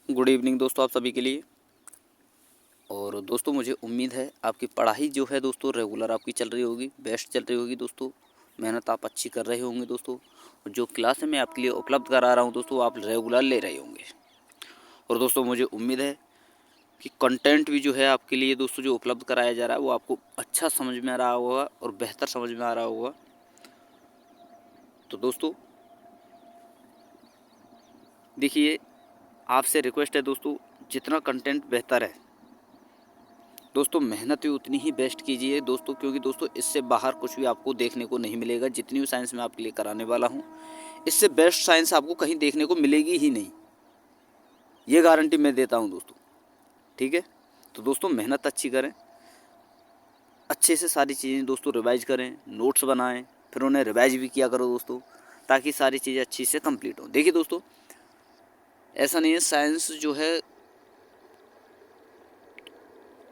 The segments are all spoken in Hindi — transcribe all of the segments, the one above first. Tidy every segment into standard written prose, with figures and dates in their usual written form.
गुड इवनिंग दोस्तों आप सभी के लिए। और दोस्तों मुझे उम्मीद है आपकी पढ़ाई जो है दोस्तों रेगुलर आपकी चल रही होगी, बेस्ट चल रही होगी दोस्तों। मेहनत आप अच्छी कर रहे होंगे दोस्तों। और जो क्लास मैं आपके लिए उपलब्ध करा रहा हूं दोस्तों आप रेगुलर ले रहे होंगे। और दोस्तों मुझे उम्मीद है कि कंटेंट भी जो है आपके लिए दोस्तों जो उपलब्ध कराया जा रहा है वो आपको अच्छा समझ में आ रहा होगा और बेहतर समझ में आ रहा होगा। तो दोस्तों देखिए, आपसे रिक्वेस्ट है दोस्तों, जितना कंटेंट बेहतर है दोस्तों मेहनत भी उतनी ही बेस्ट कीजिए दोस्तों, क्योंकि दोस्तों इससे बाहर कुछ भी आपको देखने को नहीं मिलेगा। जितनी भी साइंस मैं आपके लिए कराने वाला हूँ इससे बेस्ट साइंस आपको कहीं देखने को मिलेगी ही नहीं, ये गारंटी मैं देता हूँ दोस्तों। ठीक है, तो दोस्तों मेहनत अच्छी करें, अच्छे से सारी चीज़ें दोस्तों रिवाइज करें, नोट्स बनाएं, फिर उन्हें रिवाइज भी किया करो दोस्तों, ताकि सारी चीज़ें अच्छी से कंप्लीट हों। देखिए दोस्तों, ऐसा नहीं है साइंस जो है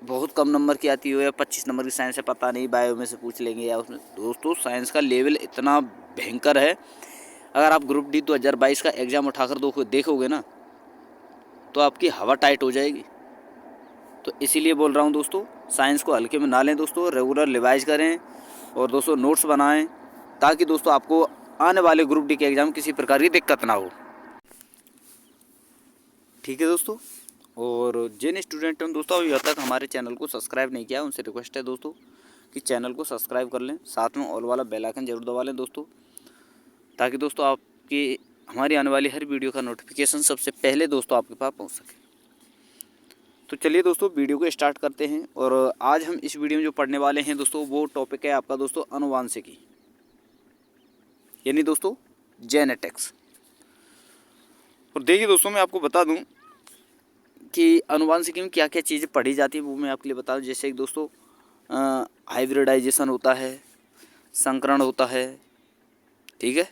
बहुत कम नंबर की आती हो या 25 नंबर की साइंस है, पता नहीं बायो में से पूछ लेंगे या उसमें। दोस्तों साइंस का लेवल इतना भयंकर है, अगर आप ग्रुप डी 2022 का एग्ज़ाम उठाकर देखोगे ना तो आपकी हवा टाइट हो जाएगी। तो इसीलिए बोल रहा हूँ दोस्तों, साइंस को हल्के में ना लें दोस्तों, रेगुलर रिवाइज करें और दोस्तों नोट्स बनाएं, ताकि दोस्तों आपको आने वाले ग्रुप डी के एग्ज़ाम किसी प्रकार की दिक्कत ना हो। ठीक है दोस्तों, और जिन स्टूडेंट ने दोस्तों अभी तक हमारे चैनल को सब्सक्राइब नहीं किया उनसे रिक्वेस्ट है दोस्तों कि चैनल को सब्सक्राइब कर लें, साथ में ऑल वाला बेल आइकन जरूर दबा लें दोस्तों, ताकि दोस्तों आपकी हमारी आने वाली हर वीडियो का नोटिफिकेशन सबसे पहले दोस्तों आपके पास पहुंच सके। तो चलिए दोस्तों वीडियो को स्टार्ट करते हैं। और आज हम इस वीडियो में जो पढ़ने वाले हैं दोस्तों वो टॉपिक है आपका दोस्तों आनुवांशिकी, यानी दोस्तों जेनेटिक्स। और देखिए दोस्तों, मैं आपको बता दूं कि आनुवांशिकी में क्या क्या चीज़ें पढ़ी जाती है वो मैं आपके लिए बता दूं। जैसे कि दोस्तों हाइब्रिडाइजेशन होता है, संकरण होता है, ठीक है,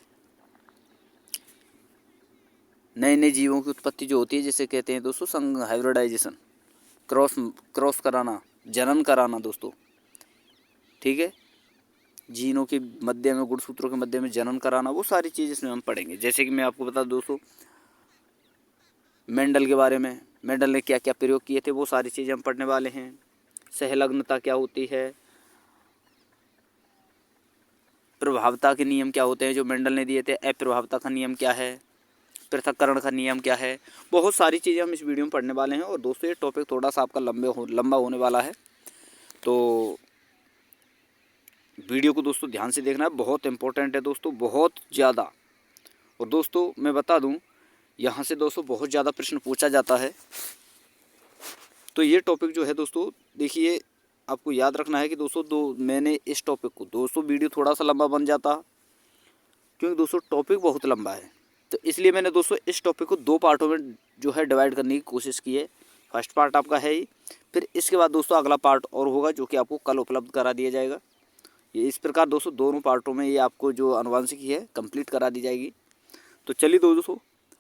नए नए जीवों की उत्पत्ति जो होती है जैसे कहते हैं दोस्तों हाइब्रिडाइजेशन, क्रॉस कराना, जनन कराना दोस्तों, ठीक है, जीनों के मध्य में, गुणसूत्रों के मध्य में जनन कराना, वो सारी चीज़ इसमें हम पढ़ेंगे। जैसे कि मैं आपको बता दूं दोस्तों मेंडल के बारे में, मेंडल ने क्या क्या प्रयोग किए थे वो सारी चीज़ें हम पढ़ने वाले हैं। सहलग्नता क्या होती है, प्रभावता के नियम क्या होते हैं जो मेंडल ने दिए थे, अप्रभावता का नियम क्या है, पृथक्करण का नियम क्या है, बहुत सारी चीज़ें हम इस वीडियो में पढ़ने वाले हैं। और दोस्तों ये टॉपिक थोड़ा सा आपका लंबा होने वाला है, तो वीडियो को दोस्तों ध्यान से देखना है, बहुत इंपॉर्टेंट है दोस्तों, बहुत ज़्यादा। और दोस्तों मैं बता दूं, यहाँ से दोस्तों बहुत ज़्यादा प्रश्न पूछा जाता है। तो ये टॉपिक जो है दोस्तों देखिए, आपको याद रखना है कि दोस्तों मैंने इस टॉपिक को दोस्तों वीडियो थोड़ा सा लंबा बन जाता क्योंकि दोस्तों टॉपिक बहुत लंबा है, तो इसलिए मैंने दोस्तों इस टॉपिक को 2 पार्टों में जो है डिवाइड करने की कोशिश की है। फर्स्ट पार्ट आपका है ही, फिर इसके बाद दोस्तों अगला पार्ट और होगा जो कि आपको कल उपलब्ध करा दिया जाएगा। ये इस प्रकार दोस्तों दोनों पार्टों में ये आपको जो आनुवांशिकी है कंप्लीट करा दी जाएगी। तो चलिए दोस्तों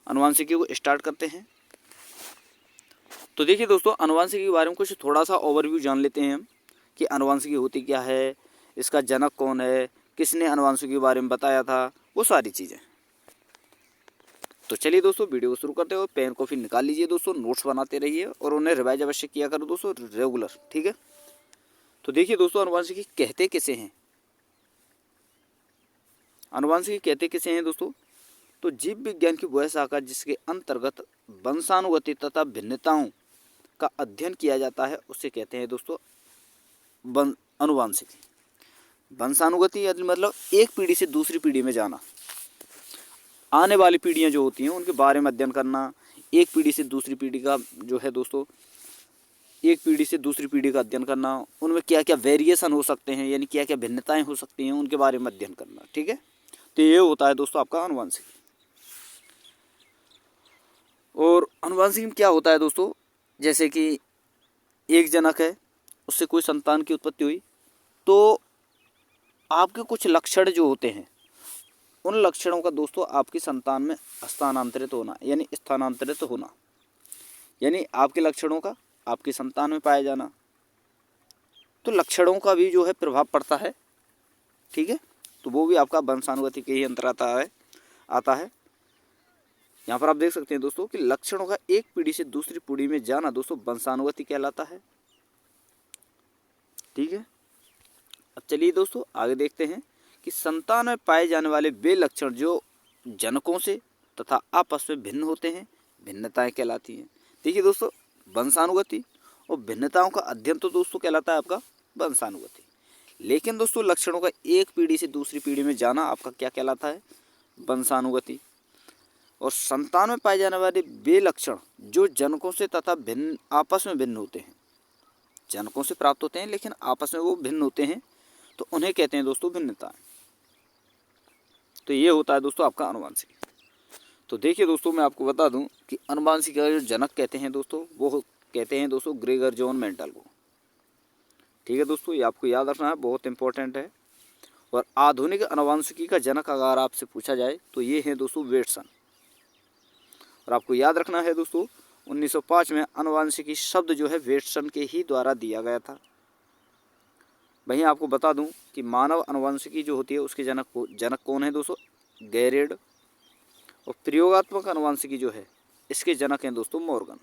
आनुवांशिकी को स्टार्ट करते हैं। तो देखिए दोस्तों, आनुवांशिकी के बारे में कुछ थोड़ा सा ओवरव्यू जान लेते हैं हम कि आनुवांशिकी होती क्या है, इसका जनक कौन है, किसने आनुवांशिकी के बारे में बताया था, वो सारी चीज़ें। तो चलिए दोस्तों वीडियो को शुरू करते हो, पेन कॉपी निकाल लीजिए दोस्तों, नोट्स बनाते रहिए और उन्हें रिवाइज अवश्य किया करो दोस्तों रेगुलर, ठीक है। तो देखिए दोस्तों, आनुवांशिकी कहते किसे हैं, आनुवांशिकी कहते किसे हैं दोस्तों, तो जीव विज्ञान की वह शाखा जिसके अंतर्गत वंशानुगति तथा भिन्नताओं का अध्ययन किया जाता है उसे कहते हैं दोस्तों आनुवांशिकी। वंशानुगति मतलब एक पीढ़ी से दूसरी पीढ़ी में जाना, आने वाली पीढ़ियां जो होती हैं उनके बारे में अध्ययन करना, एक पीढ़ी से दूसरी पीढ़ी का जो है दोस्तों, एक पीढ़ी से दूसरी पीढ़ी का अध्ययन करना, उनमें क्या क्या वेरिएशन हो सकते हैं यानी क्या क्या भिन्नताएं हो सकती हैं उनके बारे में अध्ययन करना, ठीक है। तो ये होता है दोस्तों आपका आनुवांशिकी। और आनुवांशिकी में क्या होता है दोस्तों, जैसे कि एक जनक है, उससे कोई संतान की उत्पत्ति हुई, तो आपके कुछ लक्षण जो होते हैं उन लक्षणों का दोस्तों आपकी संतान में हस्तांतरित होना यानी स्थानांतरित होना, यानी आपके लक्षणों का आपकी संतान में पाया जाना, तो लक्षणों का भी जो है प्रभाव पड़ता है, ठीक है। तो वो भी आपका वंशानुगति के ही अंतर्गत आता है। यहाँ पर आप देख सकते हैं दोस्तों कि लक्षणों का एक पीढ़ी से दूसरी पीढ़ी में जाना दोस्तों वंशानुगति कहलाता है। ठीक है, अब चलिए दोस्तों आगे देखते हैं कि संतान में पाए जाने वाले वे लक्षण जो जनकों से तथा आपस में भिन्न होते हैं, भिन्नताएं कहलाती हैं। देखिए दोस्तों, वंशानुगति और भिन्नताओं का अध्ययन तो दोस्तों कहलाता है आपका वंशानुगति, लेकिन दोस्तों लक्षणों का एक पीढ़ी से दूसरी पीढ़ी में जाना आपका क्या कहलाता है, वंशानुगति। और संतान में पाए जाने वाले वे लक्षण जो जनकों से तथा भिन्न आपस में भिन्न होते हैं, जनकों से प्राप्त होते हैं लेकिन आपस में वो भिन्न होते हैं, तो उन्हें कहते हैं दोस्तों भिन्नताएं। तो ये होता है दोस्तों आपका आनुवंशिक। तो देखिए दोस्तों, मैं आपको बता दूं कि आनुवंशिक का जो जनक कहते हैं दोस्तों, वो कहते हैं दोस्तों ग्रेगर जॉन मेंडल को। ठीक है दोस्तों, ये आपको याद रखना है, बहुत इंपॉर्टेंट है। और आधुनिक आनुवंशिकी का जनक अगर आपसे पूछा जाए तो ये है दोस्तों वेटसन। और आपको याद रखना है दोस्तों, 1905 में आनुवंशिकी शब्द जो है वेटसन के ही द्वारा दिया गया था। वहीं आपको बता दूं कि मानव आनुवंशिकी जो होती है उसके जनक कौन है दोस्तों, गैरेड। और प्रयोगात्मक आनुवंशिकी जो है इसके जनक हैं दोस्तों मॉर्गन।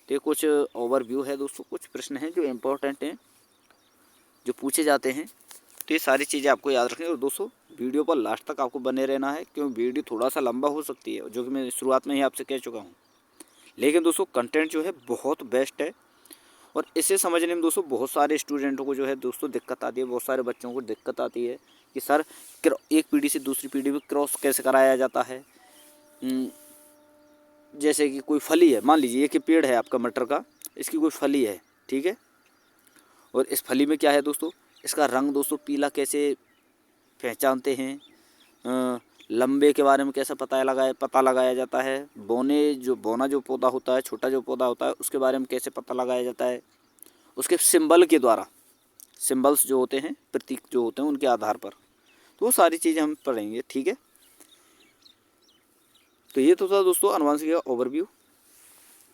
तो ये कुछ ओवरव्यू है दोस्तों, कुछ प्रश्न हैं जो इम्पोर्टेंट हैं, जो पूछे जाते हैं। तो ये सारी चीज़ें आपको याद रखनी है। और दोस्तों वीडियो पर लास्ट तक आपको बने रहना है, क्योंकि वीडियो थोड़ा सा लंबा हो सकती है, जो कि मैं शुरुआत में ही आपसे कह चुका हूँ, लेकिन दोस्तों कंटेंट जो है बहुत बेस्ट है। और इसे समझने में दोस्तों बहुत सारे स्टूडेंटों को जो है दोस्तों दिक्कत आती है, बहुत सारे बच्चों को दिक्कत आती है कि सर एक पीढ़ी से दूसरी पीढ़ी में क्रॉस कैसे कराया जाता है। जैसे कि कोई फली है, मान लीजिए एक पेड़ है आपका मटर का, इसकी कोई फली है, ठीक है, और इस फली में क्या है दोस्तों, इसका रंग दोस्तों पीला कैसे पहचानते हैं, लंबे के बारे में कैसे पता लगाया जाता है, बोना जो पौधा होता है, छोटा जो पौधा होता है उसके बारे में कैसे पता लगाया जाता है, उसके सिंबल के द्वारा, सिंबल्स जो होते हैं, प्रतीक जो होते हैं उनके आधार पर। तो वो सारी चीज़ें हम पढ़ेंगे। ठीक है, तो ये तो था दोस्तों आनुवंशिकी का ओवरव्यू।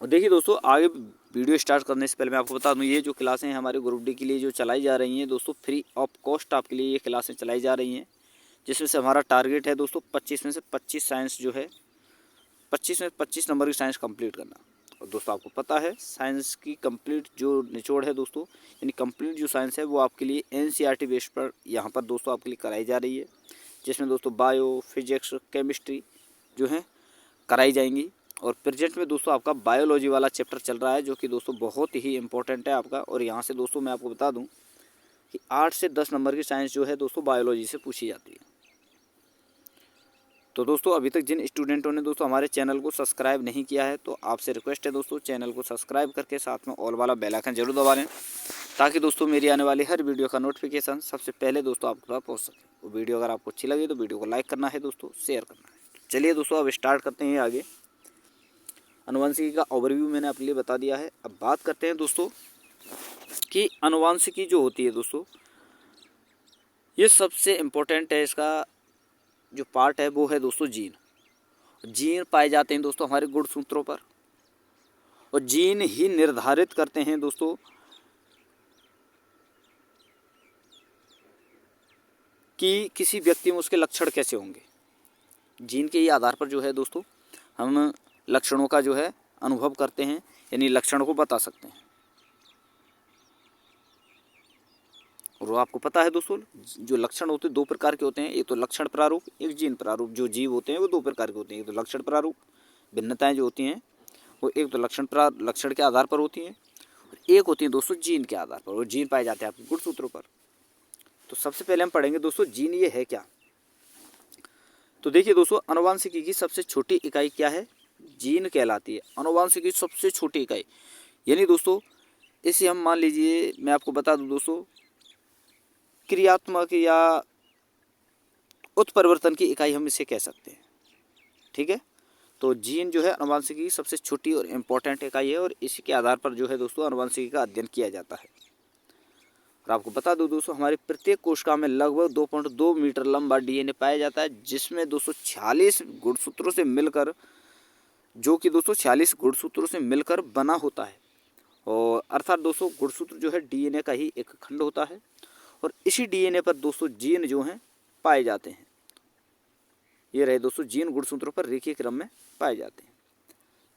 और देखिए दोस्तों, आगे वीडियो स्टार्ट करने से पहले मैं आपको बता दूं, ये जो क्लासें हैं हमारे ग्रुप डी के लिए जो चलाई जा रही हैं दोस्तों, फ्री ऑफ कॉस्ट आपके लिए ये क्लासें चलाई जा रही हैं, जिसमें से हमारा टारगेट है दोस्तों 25 में से 25 साइंस जो है 25 में 25 नंबर की साइंस कंप्लीट करना। और दोस्तों आपको पता है साइंस की कंप्लीट जो निचोड़ है दोस्तों, यानी कंप्लीट जो साइंस है वो आपके लिए NCERT बेस पर यहाँ पर दोस्तों आपके लिए कराई जा रही है, जिसमें दोस्तों बायो, फिजिक्स, केमिस्ट्री जो है कराई जाएंगी। और प्रेजेंट में दोस्तों आपका बायोलॉजी वाला चैप्टर चल रहा है, जो कि दोस्तों बहुत ही इंपॉर्टेंट है आपका। और यहाँ से दोस्तों मैं आपको बता दूं कि 8 से 10 नंबर की साइंस जो है दोस्तों बायोलॉजी से पूछी जाती है। तो दोस्तों अभी तक जिन स्टूडेंटों ने दोस्तों हमारे चैनल को सब्सक्राइब नहीं किया है, तो आपसे रिक्वेस्ट है दोस्तों चैनल को सब्सक्राइब करके साथ में ऑल वाला बेल आइकन जरूर दबा लें, ताकि दोस्तों मेरी आने वाली हर वीडियो का नोटिफिकेशन सबसे पहले दोस्तों आपके पास पहुँच सके। वो वीडियो अगर आपको अच्छी लगी तो वीडियो को लाइक करना है दोस्तों, शेयर करना है। चलिए दोस्तों अब स्टार्ट करते हैं आगे। आनुवंशिकी का ओवरव्यू मैंने आपके लिए बता दिया है। अब बात करते हैं दोस्तों कि आनुवंशिकी जो होती है दोस्तों, ये सबसे इम्पोर्टेंट है, इसका जो पार्ट है वो है दोस्तों जीन पाए जाते हैं दोस्तों हमारे गुणसूत्रों पर, और जीन ही निर्धारित करते हैं दोस्तों कि किसी व्यक्ति में उसके लक्षण कैसे होंगे। जीन के ही आधार पर जो है दोस्तों हम लक्षणों का जो है अनुभव करते हैं, यानी लक्षण को बता सकते हैं। और आपको पता है दोस्तों जो लक्षण होते हैं 2 प्रकार के होते हैं, एक तो लक्षण प्रारूप, एक जीन प्रारूप। जो जीव होते हैं वो 2 प्रकार के होते हैं, एक तो लक्षण प्रारूप, भिन्नताएं जो होती हैं वो एक तो लक्षण के आधार पर होती हैं, और एक होती है दोस्तों जीन के आधार पर, और जीन पाए जाते हैं आपके गुणसूत्रों पर। तो सबसे पहले हम पढ़ेंगे दोस्तों जीन ये है क्या। तो देखिए दोस्तों, आनुवंशिकी की सबसे छोटी इकाई क्या है, जीन कहलाती है। आनुवंशिकी की सबसे छोटी इकाई, यानी दोस्तों इसे हम मान लीजिए, मैं आपको बता दूं दोस्तों, क्रियात्मक या उत्परिवर्तन की इकाई हम इसे कह सकते हैं। ठीक है, तो जीन जो है आनुवंशिकी की सबसे छोटी और इम्पोर्टेंट इकाई है, और इसी के आधार पर जो है दोस्तों आनुवंशिकी का अध्ययन किया जाता है। और आपको बता दूं दोस्तों, हमारे प्रत्येक कोशिका में लगभग 2.2 मीटर लंबा DNA पाया जाता है, जिसमें दोस्तों 46 गुणसूत्रों से मिलकर, जो कि दोस्तों 46 गुणसूत्रों से मिलकर बना होता है। और अर्थात दोस्तों गुणसूत्र जो है DNA का ही एक खंड होता है, और इसी DNA पर दोस्तों जीन जो हैं पाए जाते हैं। ये रहे दोस्तों जीन गुणसूत्रों पर रेखीय क्रम में पाए जाते हैं।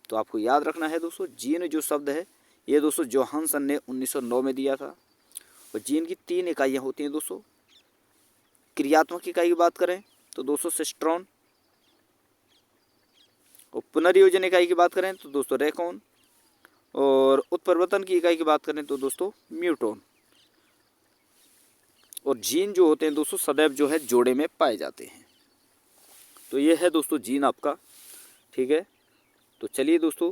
तो आपको याद रखना है दोस्तों, जीन जो शब्द है ये दोस्तों जोहानसन ने 1909 में दिया था। और जीन की 3 इकाइयाँ होती हैं दोस्तों। क्रियात्मक इकाई की बात करें तो दोस्तों सिस्ट्रॉन, और पुनर्योजन इकाई की बात करें तो दोस्तों रेकॉन, और उत्परिवर्तन की इकाई की बात करें तो दोस्तों म्यूटोन। और जीन जो होते हैं दोस्तों सदैव जो है जोड़े में पाए जाते हैं। तो ये है दोस्तों जीन आपका, ठीक है। तो चलिए दोस्तों,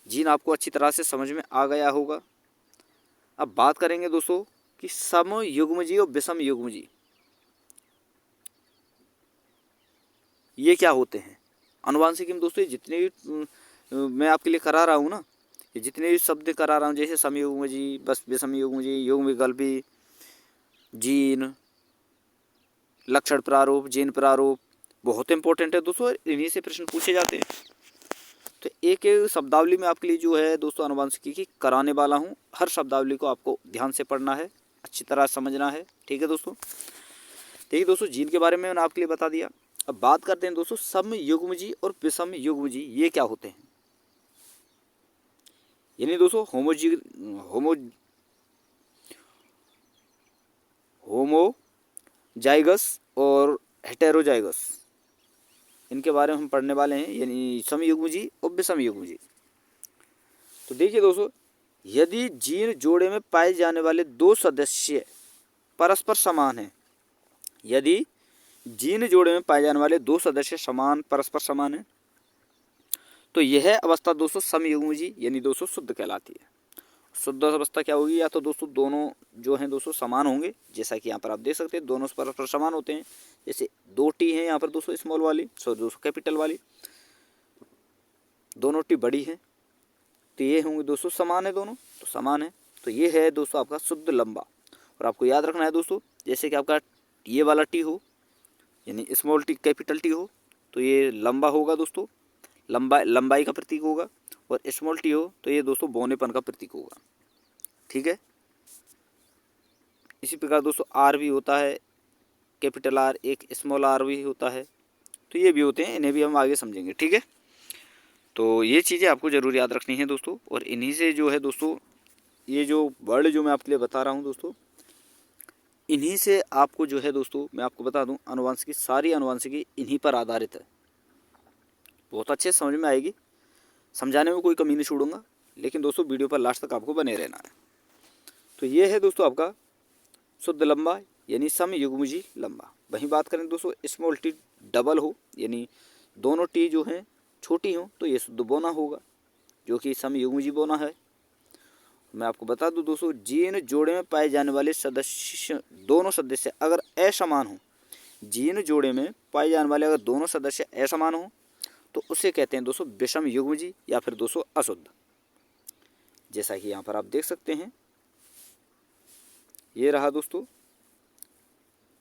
जीन आपको अच्छी तरह से समझ में आ गया होगा। अब बात करेंगे दोस्तों कि समयुग्मजीय और विषमयुग्मजीय ये क्या होते हैं। आनुवांशिकी में दोस्तों जितने भी मैं आपके लिए करा रहा हूँ ना, ये जितने भी शब्द करा रहा हूँ, जैसे समयुग्मजीय, बस विषमयुग्मजीय, युग्मविकल्पी, जीन, लक्षण प्रारूप, जीन प्रारूप, बहुत इंपॉर्टेंट है दोस्तों, इन्हीं से प्रश्न पूछे जाते हैं। तो एक एक शब्दावली में आपके लिए जो है दोस्तों आनुवांशिकी की कराने वाला हूँ। हर शब्दावली को आपको ध्यान से पढ़ना है, अच्छी तरह समझना है, ठीक है दोस्तों। देखिए दोस्तों, जीन के बारे में मैंने आपके लिए बता दिया। अब बात करते हैं दोस्तों समयुग्मजीय और विषमयुग्मजीय ये क्या होते हैं। यानी दोस्तों होमोजाइगस और हेटेरोजाइगस, इनके बारे में हम पढ़ने वाले हैं, यानी समयुग्मजीय और विषमयुग्मजीय। तो देखिए दोस्तों, यदि जीन जोड़े में पाए जाने वाले 2 सदस्य परस्पर समान हैं, यदि जीन जोड़े में पाए जाने वाले 2 सदस्य परस्पर समान हैं, तो यह अवस्था दोस्तों समयुग्मजीय यानी दोस्तों शुद्ध कहलाती है। शुद्ध अवस्था क्या होगी, या तो दोस्तों दोनों जो हैं दोस्तों समान होंगे, जैसा कि यहाँ पर आप देख सकते हैं दोनों परस्पर समान होते हैं। जैसे 2 टी हैं यहाँ पर दोस्तों स्मॉल वाली, दोस्तों कैपिटल वाली, दोनों टी बड़ी है, तो ये होंगे दोस्तों समान है, दोनों तो समान है। तो ये है दोस्तों आपका शुद्ध लंबा। और आपको याद रखना है दोस्तों, जैसे कि आपका ये वाला टी हो यानी स्मॉल टी कैपिटल टी हो, तो ये लंबा होगा दोस्तों, लंबाई का प्रतीक होगा। और स्मॉल टी हो तो ये दोस्तों बौनेपन का प्रतीक होगा, ठीक है। इसी प्रकार दोस्तों आर भी होता है, कैपिटल आर, एक स्मॉल आर भी होता है, तो ये भी होते हैं, इन्हें भी हम आगे समझेंगे, ठीक है। तो ये चीज़ें आपको ज़रूर याद रखनी है दोस्तों। और इन्हीं से जो है दोस्तों ये जो वर्ड जो मैं आपके लिए बता रहा हूँ दोस्तों, इन्हीं से आपको जो है दोस्तों मैं आपको बता दूँ, आनुवांशिकी सारी आनुवांशिकी इन्हीं पर आधारित है। बहुत अच्छे से समझ में आएगी, समझाने में कोई कमी नहीं छोड़ूंगा, लेकिन दोस्तों वीडियो पर लास्ट तक आपको बने रहना है। तो ये है दोस्तों आपका शुद्ध लंबा यानी समयुग्मजीय लंबा। वहीं बात करें दोस्तों स्मॉल टी डबल हो, यानी दोनों टी जो हैं छोटी हो, तो ये शुद्ध बोना होगा, जो कि समयुग्मजीय बोना है। मैं आपको बता दूं दोस्तों, जीन जोड़े में पाए जाने वाले सदस्य, दोनों सदस्य अगर असमान हो, जीन जोड़े में पाए जाने वाले अगर दोनों सदस्य असमान हो, तो उसे कहते हैं दोस्तों विषमयुग्मजीय या फिर दोस्तों अशुद्ध। जैसा कि यहाँ पर आप देख सकते हैं, ये रहा दोस्तों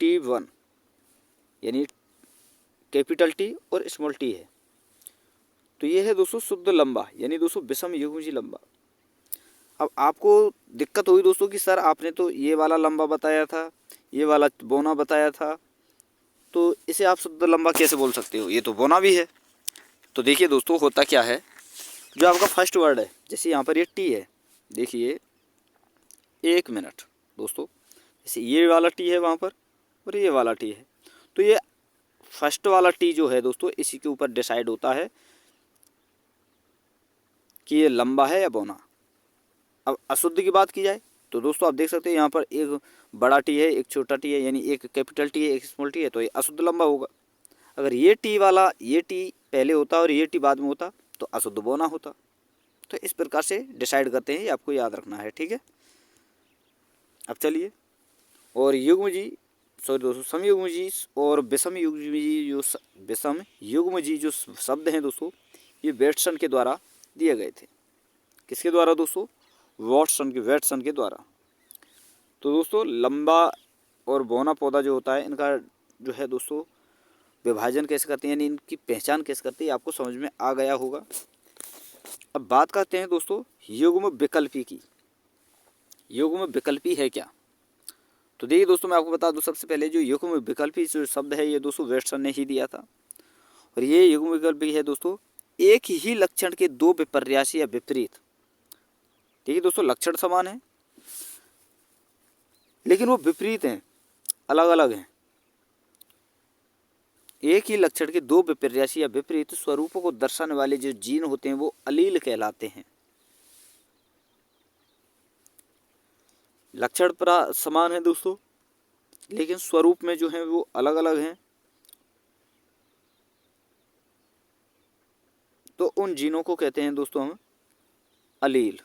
T1 यानी कैपिटल टी और स्मॉल टी है, तो ये है दोस्तों शुद्ध लंबा यानी दोस्तों विषमयुग्मजीय लंबा। अब आपको दिक्कत हुई दोस्तों कि सर आपने तो ये वाला लंबा बताया था, ये वाला बोना बताया था, तो इसे आप शुद्ध लंबा कैसे बोल सकते हो, ये तो बोना भी है। तो देखिए दोस्तों होता क्या है, जो आपका फर्स्ट वर्ड है, जैसे यहाँ पर ये टी है, देखिए 1 मिनट दोस्तों, जैसे ये वाला टी है वहाँ पर और ये वाला टी है, तो ये फर्स्ट वाला टी जो है दोस्तों इसी के ऊपर डिसाइड होता है कि ये लंबा है या बोना। अब अशुद्ध की बात की जाए तो दोस्तों आप देख सकते हैं यहाँ पर एक बड़ा टी है, एक छोटा टी है, यानी एक कैपिटल टी है, एक स्मॉल टी है, तो ये अशुद्ध लंबा होगा। अगर ये टी वाला, ये टी पहले होता और ये टी बाद में होता तो अशुद्ध बोना होता। तो इस प्रकार से डिसाइड करते हैं, ये आपको याद रखना है, ठीक है। अब चलिए, और युग्मजीय सॉरी दोस्तों समयुग्मजीय और विषमयुग्मजीय जो शब्द हैं दोस्तों, ये वेटसन के द्वारा दिए गए थे। किसके द्वारा दोस्तों? वेटसन के द्वारा। तो दोस्तों लंबा और बौना पौधा जो होता है, इनका जो है दोस्तों विभाजन कैसे करते हैं, यानी इनकी पहचान कैसे करते हैं, आपको समझ में आ गया होगा। अब बात करते हैं दोस्तों युग्म विकल्पी की। युग्म विकल्पी है क्या? तो देखिए दोस्तों, मैं आपको बता दूं, सबसे पहले जो युग्म विकल्पी जो शब्द है ये दोस्तों वेस्टर्न ने ही दिया था। और ये युग्म विकल्पी है दोस्तों एक ही लक्षण के दो विपर्यासी या विपरीत। ठीक है दोस्तों, लक्षण समान है लेकिन वो विपरीत हैं, अलग अलग हैं। एक ही लक्षण के दो विपर्यासी या विपरीत स्वरूपों को दर्शाने वाले जो जीन होते हैं वो अलील कहलाते हैं। लक्षण समान है दोस्तों लेकिन स्वरूप में जो है वो अलग अलग हैं, तो उन जीनों को कहते हैं दोस्तों हम अलील।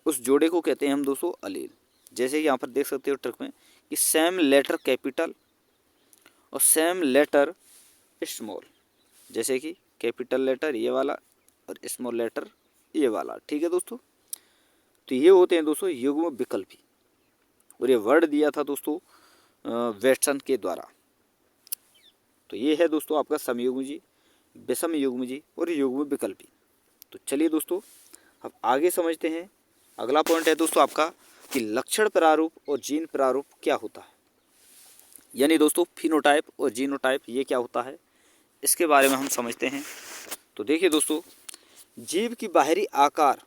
उस जोड़े को कहते हैं हम दोस्तों अलील। जैसे कि यहाँ पर देख सकते हो ट्रिक में कि सेम लेटर कैपिटल और सेम लेटर स्मॉल, जैसे कि कैपिटल लेटर ये वाला और स्मॉल लेटर ये वाला। ठीक है दोस्तों, तो ये होते हैं दोस्तों युग्म विकल्पी। और ये वर्ड दिया था दोस्तों वेस्टर्न के द्वारा। तो ये है दोस्तों आपका समयुग्मजी, विषम युग्मजी और युग्म विकल्पी। तो चलिए दोस्तों अब आगे समझते हैं। अगला पॉइंट है दोस्तों आपका कि लक्षण प्रारूप और जीन प्रारूप क्या होता है, यानी दोस्तों फिनोटाइप और जीनोटाइप ये क्या होता है, इसके बारे में हम समझते हैं। तो देखिए दोस्तों, जीव की बाहरी आकार,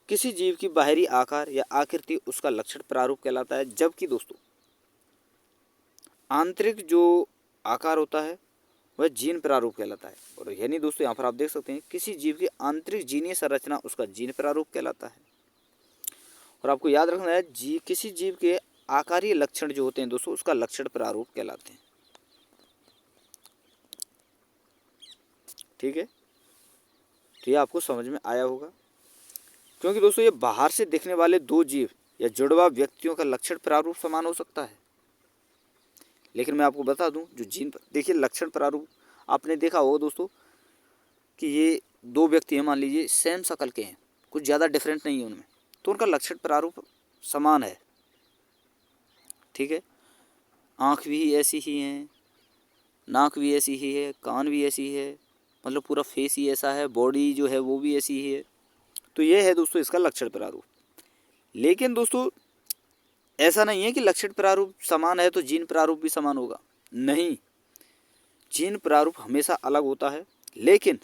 किसी जीव की बाहरी आकार या आकृति उसका लक्षण प्रारूप कहलाता है, जबकि दोस्तों आंतरिक जो आकार होता है वह जीन प्रारूप कहलाता है। और यानी दोस्तों यहाँ पर आप देख सकते हैं किसी जीव की आंतरिक जीनीय संरचना उसका जीन प्रारूप कहलाता है। और आपको याद रखना है किसी जीव के आकारीय लक्षण जो होते हैं दोस्तों उसका लक्षण प्रारूप कहलाते हैं। ठीक है, तो ये आपको समझ में आया होगा, क्योंकि दोस्तों ये बाहर से दिखने वाले दो जीव या जुड़वा व्यक्तियों का लक्षण प्रारूप समान हो सकता है, लेकिन मैं आपको बता दूं जो जीन, देखिए लक्षण प्रारूप आपने देखा होगा दोस्तों कि ये दो व्यक्ति हैं, मान लीजिए सेम शक्ल के हैं, कुछ ज़्यादा डिफरेंट नहीं है उनमें, तो उनका लक्षण प्रारूप समान है। ठीक है, आँख भी ऐसी ही है, नाक भी ऐसी ही है, कान भी ऐसी है, मतलब पूरा फेस ही ऐसा है, बॉडी जो है वो भी ऐसी ही है। तो ये है दोस्तों इसका लक्षण प्रारूप। लेकिन दोस्तों ऐसा नहीं है कि लक्षण प्रारूप समान है तो जीन प्रारूप भी समान होगा, नहीं, जीन प्रारूप हमेशा अलग होता है। लेकिन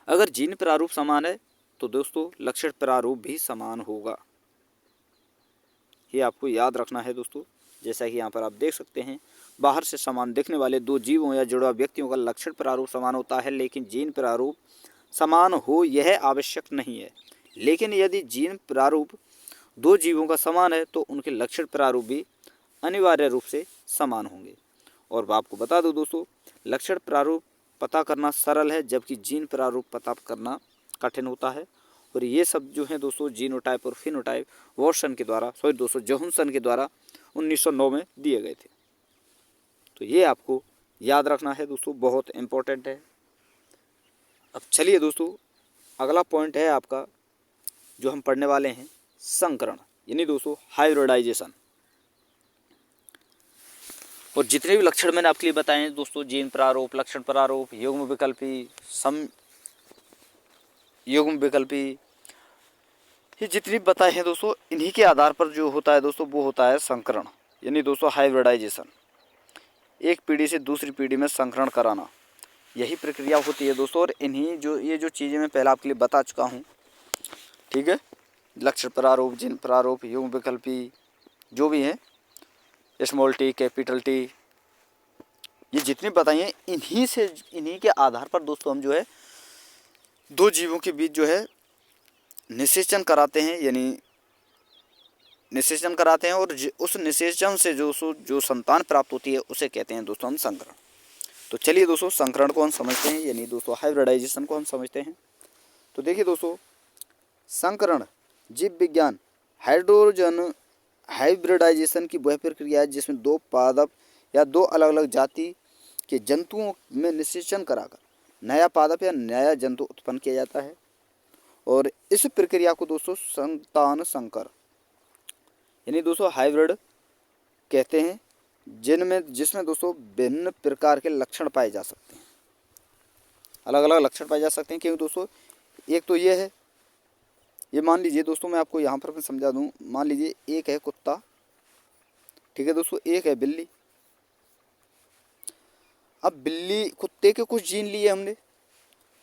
अगर जीन प्रारूप समान है तो दोस्तों लक्षण प्रारूप भी समान होगा, ये आपको याद रखना है दोस्तों। जैसा कि यहाँ पर आप देख सकते हैं, बाहर से समान दिखने वाले दो जीवों या जुड़वा व्यक्तियों का लक्षण प्रारूप समान होता है, लेकिन जीन प्रारूप समान हो यह आवश्यक नहीं है। लेकिन यदि जीन प्रारूप दो जीवों का समान है तो उनके लक्षण प्रारूप भी अनिवार्य रूप से समान होंगे। और आपको बता दो दोस्तों, लक्षण प्रारूप पता करना सरल है जबकि जीन प्रारूप पता करना कठिन होता है। और ये सब जो है दोस्तों जीनोटाइप और फिनोटाइप वॉटसन के द्वारा, जोहानसन के द्वारा 1909 में दिए गए थे। तो ये आपको याद रखना है दोस्तों, बहुत इम्पोर्टेंट है। अब चलिए दोस्तों अगला पॉइंट है आपका जो हम पढ़ने वाले हैं, संकरण, यानी दोस्तों हाइब्रिडाइजेशन। और जितने भी लक्षण मैंने आपके लिए बताए हैं दोस्तों, जीन प्रारूप, लक्षण प्रारूप, युग्म विकल्पी, सम युग्म विकल्पी, ये जितनी बताए हैं दोस्तों, इन्हीं के आधार पर जो होता है दोस्तों वो होता है संकरण, यानी दोस्तों हाइब्रिडाइजेशन। एक पीढ़ी से दूसरी पीढ़ी में संकरण कराना, यही प्रक्रिया होती है दोस्तों। और इन्हीं ये जो चीज़ें मैं पहले आपके लिए बता चुका हूँ, ठीक है, लक्षण प्रारूप, जीन प्रारूप, युग्म विकल्पी, जो भी हैं, स्मॉल टी, कैपिटल टी, ये जितनी बताई हैं इन्हीं के आधार पर दोस्तों हम जो है दो जीवों के बीच जो है निषेचन कराते हैं, यानी निषेचन कराते हैं। और उस निषेचन से जो संतान प्राप्त होती है उसे कहते हैं दोस्तों हम संकरण। तो चलिए दोस्तों संकरण को हम समझते हैं, यानी दोस्तों हाइब्रिडाइजेशन को हम समझते हैं। तो देखिए दोस्तों, संकरण जीव विज्ञान हाइड्रोजन हाइब्रिडाइजेशन की वह प्रक्रिया है जिसमें दो पादप या दो अलग अलग जाति के जंतुओं में निषेचन कराकर नया पादप या नया जंतु उत्पन्न किया जाता है। और इस प्रक्रिया को दोस्तों संतान संकर, यानी दोस्तों हाइब्रिड कहते हैं, जिसमें दोस्तों भिन्न प्रकार के लक्षण पाए जा सकते हैं, अलग अलग लक्षण पाए जा सकते हैं। क्योंकि दोस्तों एक तो ये है, ये मान लीजिए दोस्तों, मैं आपको यहाँ पर मैं समझा दूँ, मान लीजिए एक है कुत्ता ठीक है दोस्तों, एक है बिल्ली। अब बिल्ली, कुत्ते के कुछ जीन लिए हमने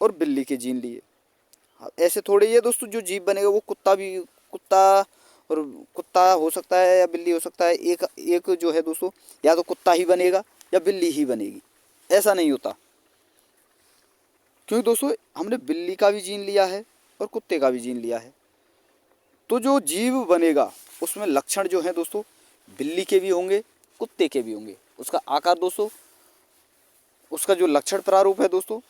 और बिल्ली के जीन लिए। ऐसे थोड़े ही है दोस्तों, जो जीव बनेगा वो कुत्ता भी, कुत्ता और कुत्ता हो सकता है या बिल्ली हो सकता है। एक एक जो है दोस्तों, या तो कुत्ता ही बनेगा या बिल्ली ही बनेगी, ऐसा नहीं होता। क्योंकि दोस्तों हमने बिल्ली का भी जीन लिया है और कुत्ते का भी जीन लिया है। तो जो जीव बनेगा उसमें लक्षण जो है दोस्तों बिल्ली के भी होंगे, कुत्ते के भी होंगे। उसका आकार दोस्तों, उसका जो लक्षण प्रारूप है दोस्तों,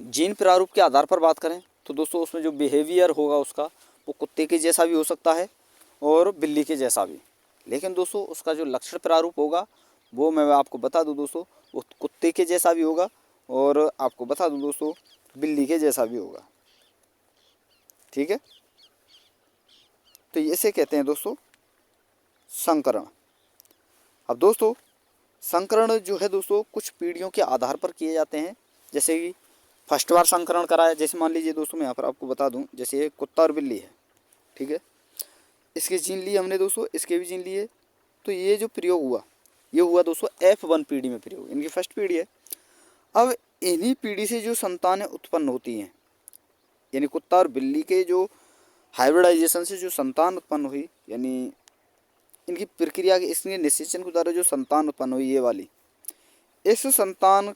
जीन प्रारूप के आधार पर बात करें तो दोस्तों उसमें जो बिहेवियर होगा उसका, वो कुत्ते के जैसा भी हो सकता है और बिल्ली के जैसा भी। लेकिन दोस्तों उसका जो लक्षण प्रारूप होगा वो मैं आपको बता दूं दोस्तों, वो कुत्ते के जैसा भी होगा और आपको बता दूं दोस्तों बिल्ली के जैसा भी होगा। ठीक है, तो इसे कहते हैं दोस्तों संकरण। अब दोस्तों संकरण जो है दोस्तों कुछ पीढ़ियों के आधार पर किए जाते हैं। जैसे कि फर्स्ट बार संकरण कराया, जैसे मान लीजिए दोस्तों मैं यहाँ पर आपको बता दूं, जैसे ये कुत्ता और बिल्ली है, ठीक है, इसके जीन लिए हमने दोस्तों, इसके भी जीन लिए। तो ये जो प्रयोग हुआ, ये हुआ दोस्तों F1 पीढ़ी में प्रयोग, इनकी फर्स्ट पीढ़ी है। अब इन्हीं पीढ़ी से जो संतानें उत्पन्न होती हैं, यानी कुत्ता और बिल्ली के जो हाइब्रिडाइजेशन से जो संतान उत्पन्न हुई, यानी इनकी प्रक्रिया के इसके निषेचन के द्वारा जो संतान उत्पन्न हुई, ये वाली, इस संतान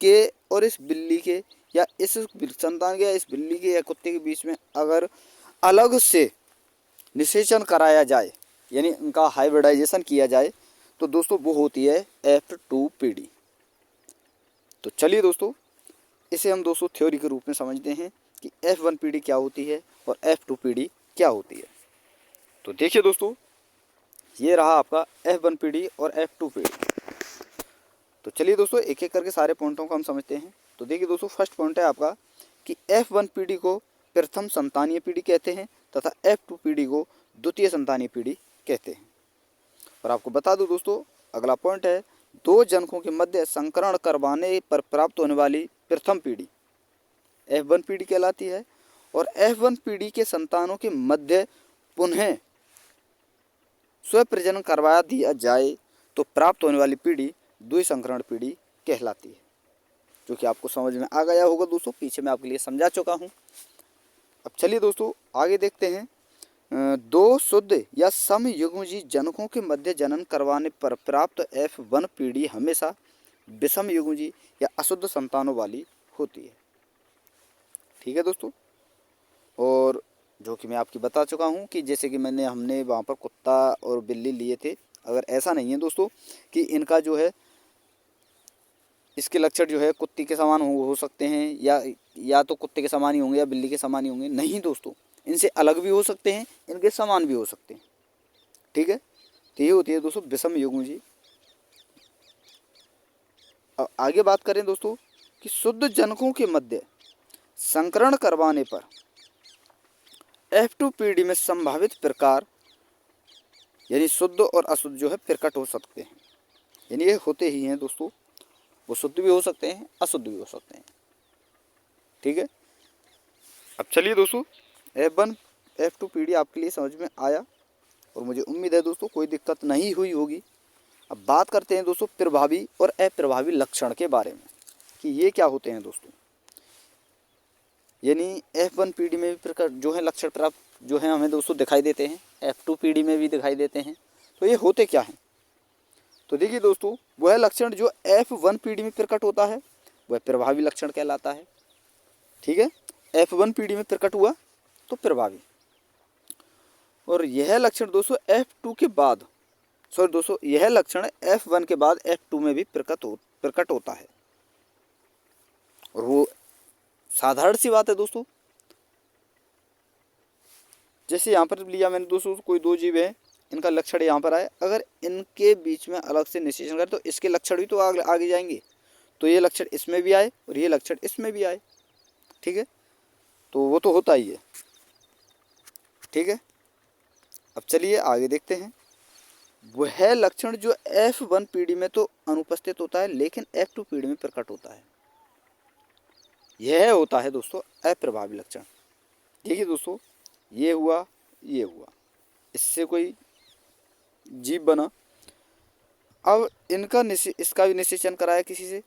के और इस बिल्ली के, या इस संतान के या इस बिल्ली के या कुत्ते के बीच में अगर अलग से निषेचन कराया जाए, यानी उनका हाइब्रिडाइजेशन किया जाए, तो दोस्तों वो होती है F2 पीढ़ी। तो चलिए दोस्तों इसे हम दोस्तों थ्योरी के रूप में समझते हैं कि F1 पीढ़ी क्या होती है और F2 पीढ़ी क्या होती है। तो देखिए दोस्तों, ये रहा आपका F1 पीढ़ी और F2 पीढ़ी। तो चलिए दोस्तों एक एक करके सारे पॉइंटों को हम समझते हैं। तो देखिए दोस्तों फर्स्ट पॉइंट है आपका कि F1 पीढ़ी को प्रथम संतानीय पीढ़ी कहते हैं तथा F2 पीढ़ी को द्वितीय संतानीय पीढ़ी कहते हैं। और आपको बता दूं दोस्तों अगला पॉइंट है, दो जनकों के मध्य संकरण करवाने पर प्राप्त होने वाली प्रथम पीढ़ी F1 पीढ़ी कहलाती है। और F1 पीढ़ी के संतानों के मध्य पुनः स्वप्रजनन करवा दिया जाए तो प्राप्त होने वाली पीढ़ी द्विसंकरण पीढ़ी कहलाती है। जो कि आपको समझ में आ गया होगा दोस्तों, पीछे मैं आपके लिए समझा चुका हूँ। अब चलिए दोस्तों आगे देखते हैं। दो शुद्ध या समयुग्मजी जनकों के मध्य जनन करवाने पर प्राप्त F1 पीढ़ी हमेशा विषम युग्मजी या अशुद्ध संतानों वाली होती है। ठीक है दोस्तों, और जो कि मैं आपकी बता चुका हूँ कि जैसे कि हमने वहाँ पर कुत्ता और बिल्ली लिए थे, अगर ऐसा नहीं है दोस्तों कि इनका जो है इसके लक्षण जो है कुत्ते के समान हो सकते हैं, या तो कुत्ते के समान ही होंगे या बिल्ली के समान ही होंगे, नहीं दोस्तों, इनसे अलग भी हो सकते हैं, इनके समान भी हो सकते हैं। ठीक है, तो ये होती है दोस्तों विषम युग्मजी। अब आगे बात करें दोस्तों कि शुद्ध जनकों के मध्य संकरण करवाने पर F2 पीढ़ी में संभावित प्रकार यानी शुद्ध और अशुद्ध जो है प्रकट हो सकते हैं। यानी ये होते ही हैं दोस्तों, वो शुद्ध भी हो सकते हैं, अशुद्ध भी हो सकते हैं। ठीक है, अब चलिए दोस्तों F1 F2 पीढ़ी आपके लिए समझ में आया और मुझे उम्मीद है दोस्तों कोई दिक्कत नहीं हुई होगी। अब बात करते हैं दोस्तों प्रभावी और अप्रभावी लक्षण के बारे में कि ये क्या होते हैं दोस्तों। यानी F1 पीढ़ी में भी प्रकार जो है लक्षण प्राप्त जो है हमें दोस्तों दिखाई देते हैं, F2 पीढ़ी में भी दिखाई देते हैं। तो ये होते क्या हैं, तो देखिए दोस्तों वह लक्षण जो F1 पीढ़ी में प्रकट होता है वह प्रभावी लक्षण कहलाता है। ठीक है, F1 पीढ़ी में प्रकट हुआ तो प्रभावी, और यह लक्षण दोस्तों F2 के बाद दोस्तों यह लक्षण F1 के बाद F2 में भी प्रकट होता है। और वो साधारण सी बात है दोस्तों, जैसे यहाँ पर लिया मैंने दोस्तों कोई दो जीव है, इनका लक्षण यहाँ पर आए, अगर इनके बीच में अलग से निषेचन करें तो इसके लक्षण भी तो आगे जाएंगे, तो ये लक्षण इसमें भी आए और ये लक्षण इसमें भी आए। ठीक है, तो वो तो होता ही है। ठीक है, अब चलिए आगे देखते हैं। वह लक्षण जो F1 पीढ़ी में तो अनुपस्थित होता है लेकिन F2 पीढ़ी में प्रकट होता है, यह होता है दोस्तों अप्रभावी लक्षण। देखिए दोस्तों ये हुआ, ये हुआ, इससे कोई जीभ बना। अब इसका भी निषेचन कराया किसी से,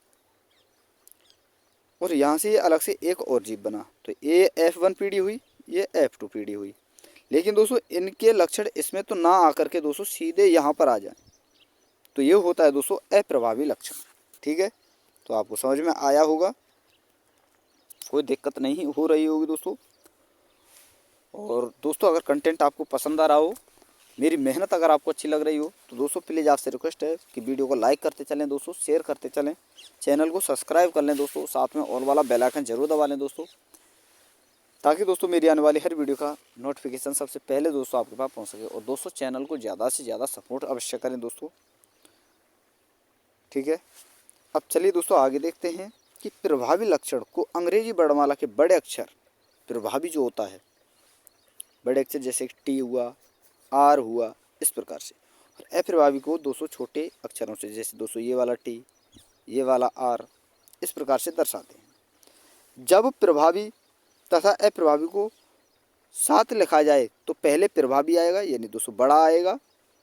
और यहाँ से ये अलग से एक और जीभ बना। तो ये F1 पीढ़ी हुई, ये F2 पीढ़ी हुई। लेकिन दोस्तों इनके लक्षण इसमें तो ना आकर के दोस्तों सीधे यहाँ पर आ जाए, तो ये होता है दोस्तों अप्रभावी लक्षण। ठीक है, तो आपको समझ में आया होगा, कोई दिक्कत नहीं हो रही होगी दोस्तों। और दोस्तों अगर कंटेंट आपको पसंद आ रहा हो, मेरी मेहनत अगर आपको अच्छी लग रही हो, तो दोस्तों प्लीज़ आपसे रिक्वेस्ट है कि वीडियो को लाइक करते चलें दोस्तों, शेयर करते चलें, चैनल को सब्सक्राइब कर लें दोस्तों, साथ में ऑल वाला बेल आइकन जरूर दबा लें दोस्तों, ताकि दोस्तों मेरी आने वाली हर वीडियो का नोटिफिकेशन सबसे पहले दोस्तों आपके पास पहुंच सके। और दोस्तों चैनल को ज़्यादा से ज़्यादा सपोर्ट अवश्य करें दोस्तों। ठीक है, अब चलिए दोस्तों आगे देखते हैं कि प्रभावी लक्षण को अंग्रेजी वर्णमाला के बड़े अक्षर प्रभावी जो होता है, बड़े अक्षर जैसे टी हुआ, आर हुआ, इस प्रकार से, और अप्रभावी को दोस्तों छोटे अक्षरों से, जैसे दोस्तों ये वाला टी, ये वाला आर, इस प्रकार से दर्शाते हैं। जब प्रभावी तथा अप्रभावी को साथ लिखा जाए तो पहले प्रभावी आएगा यानी दोस्तों बड़ा आएगा,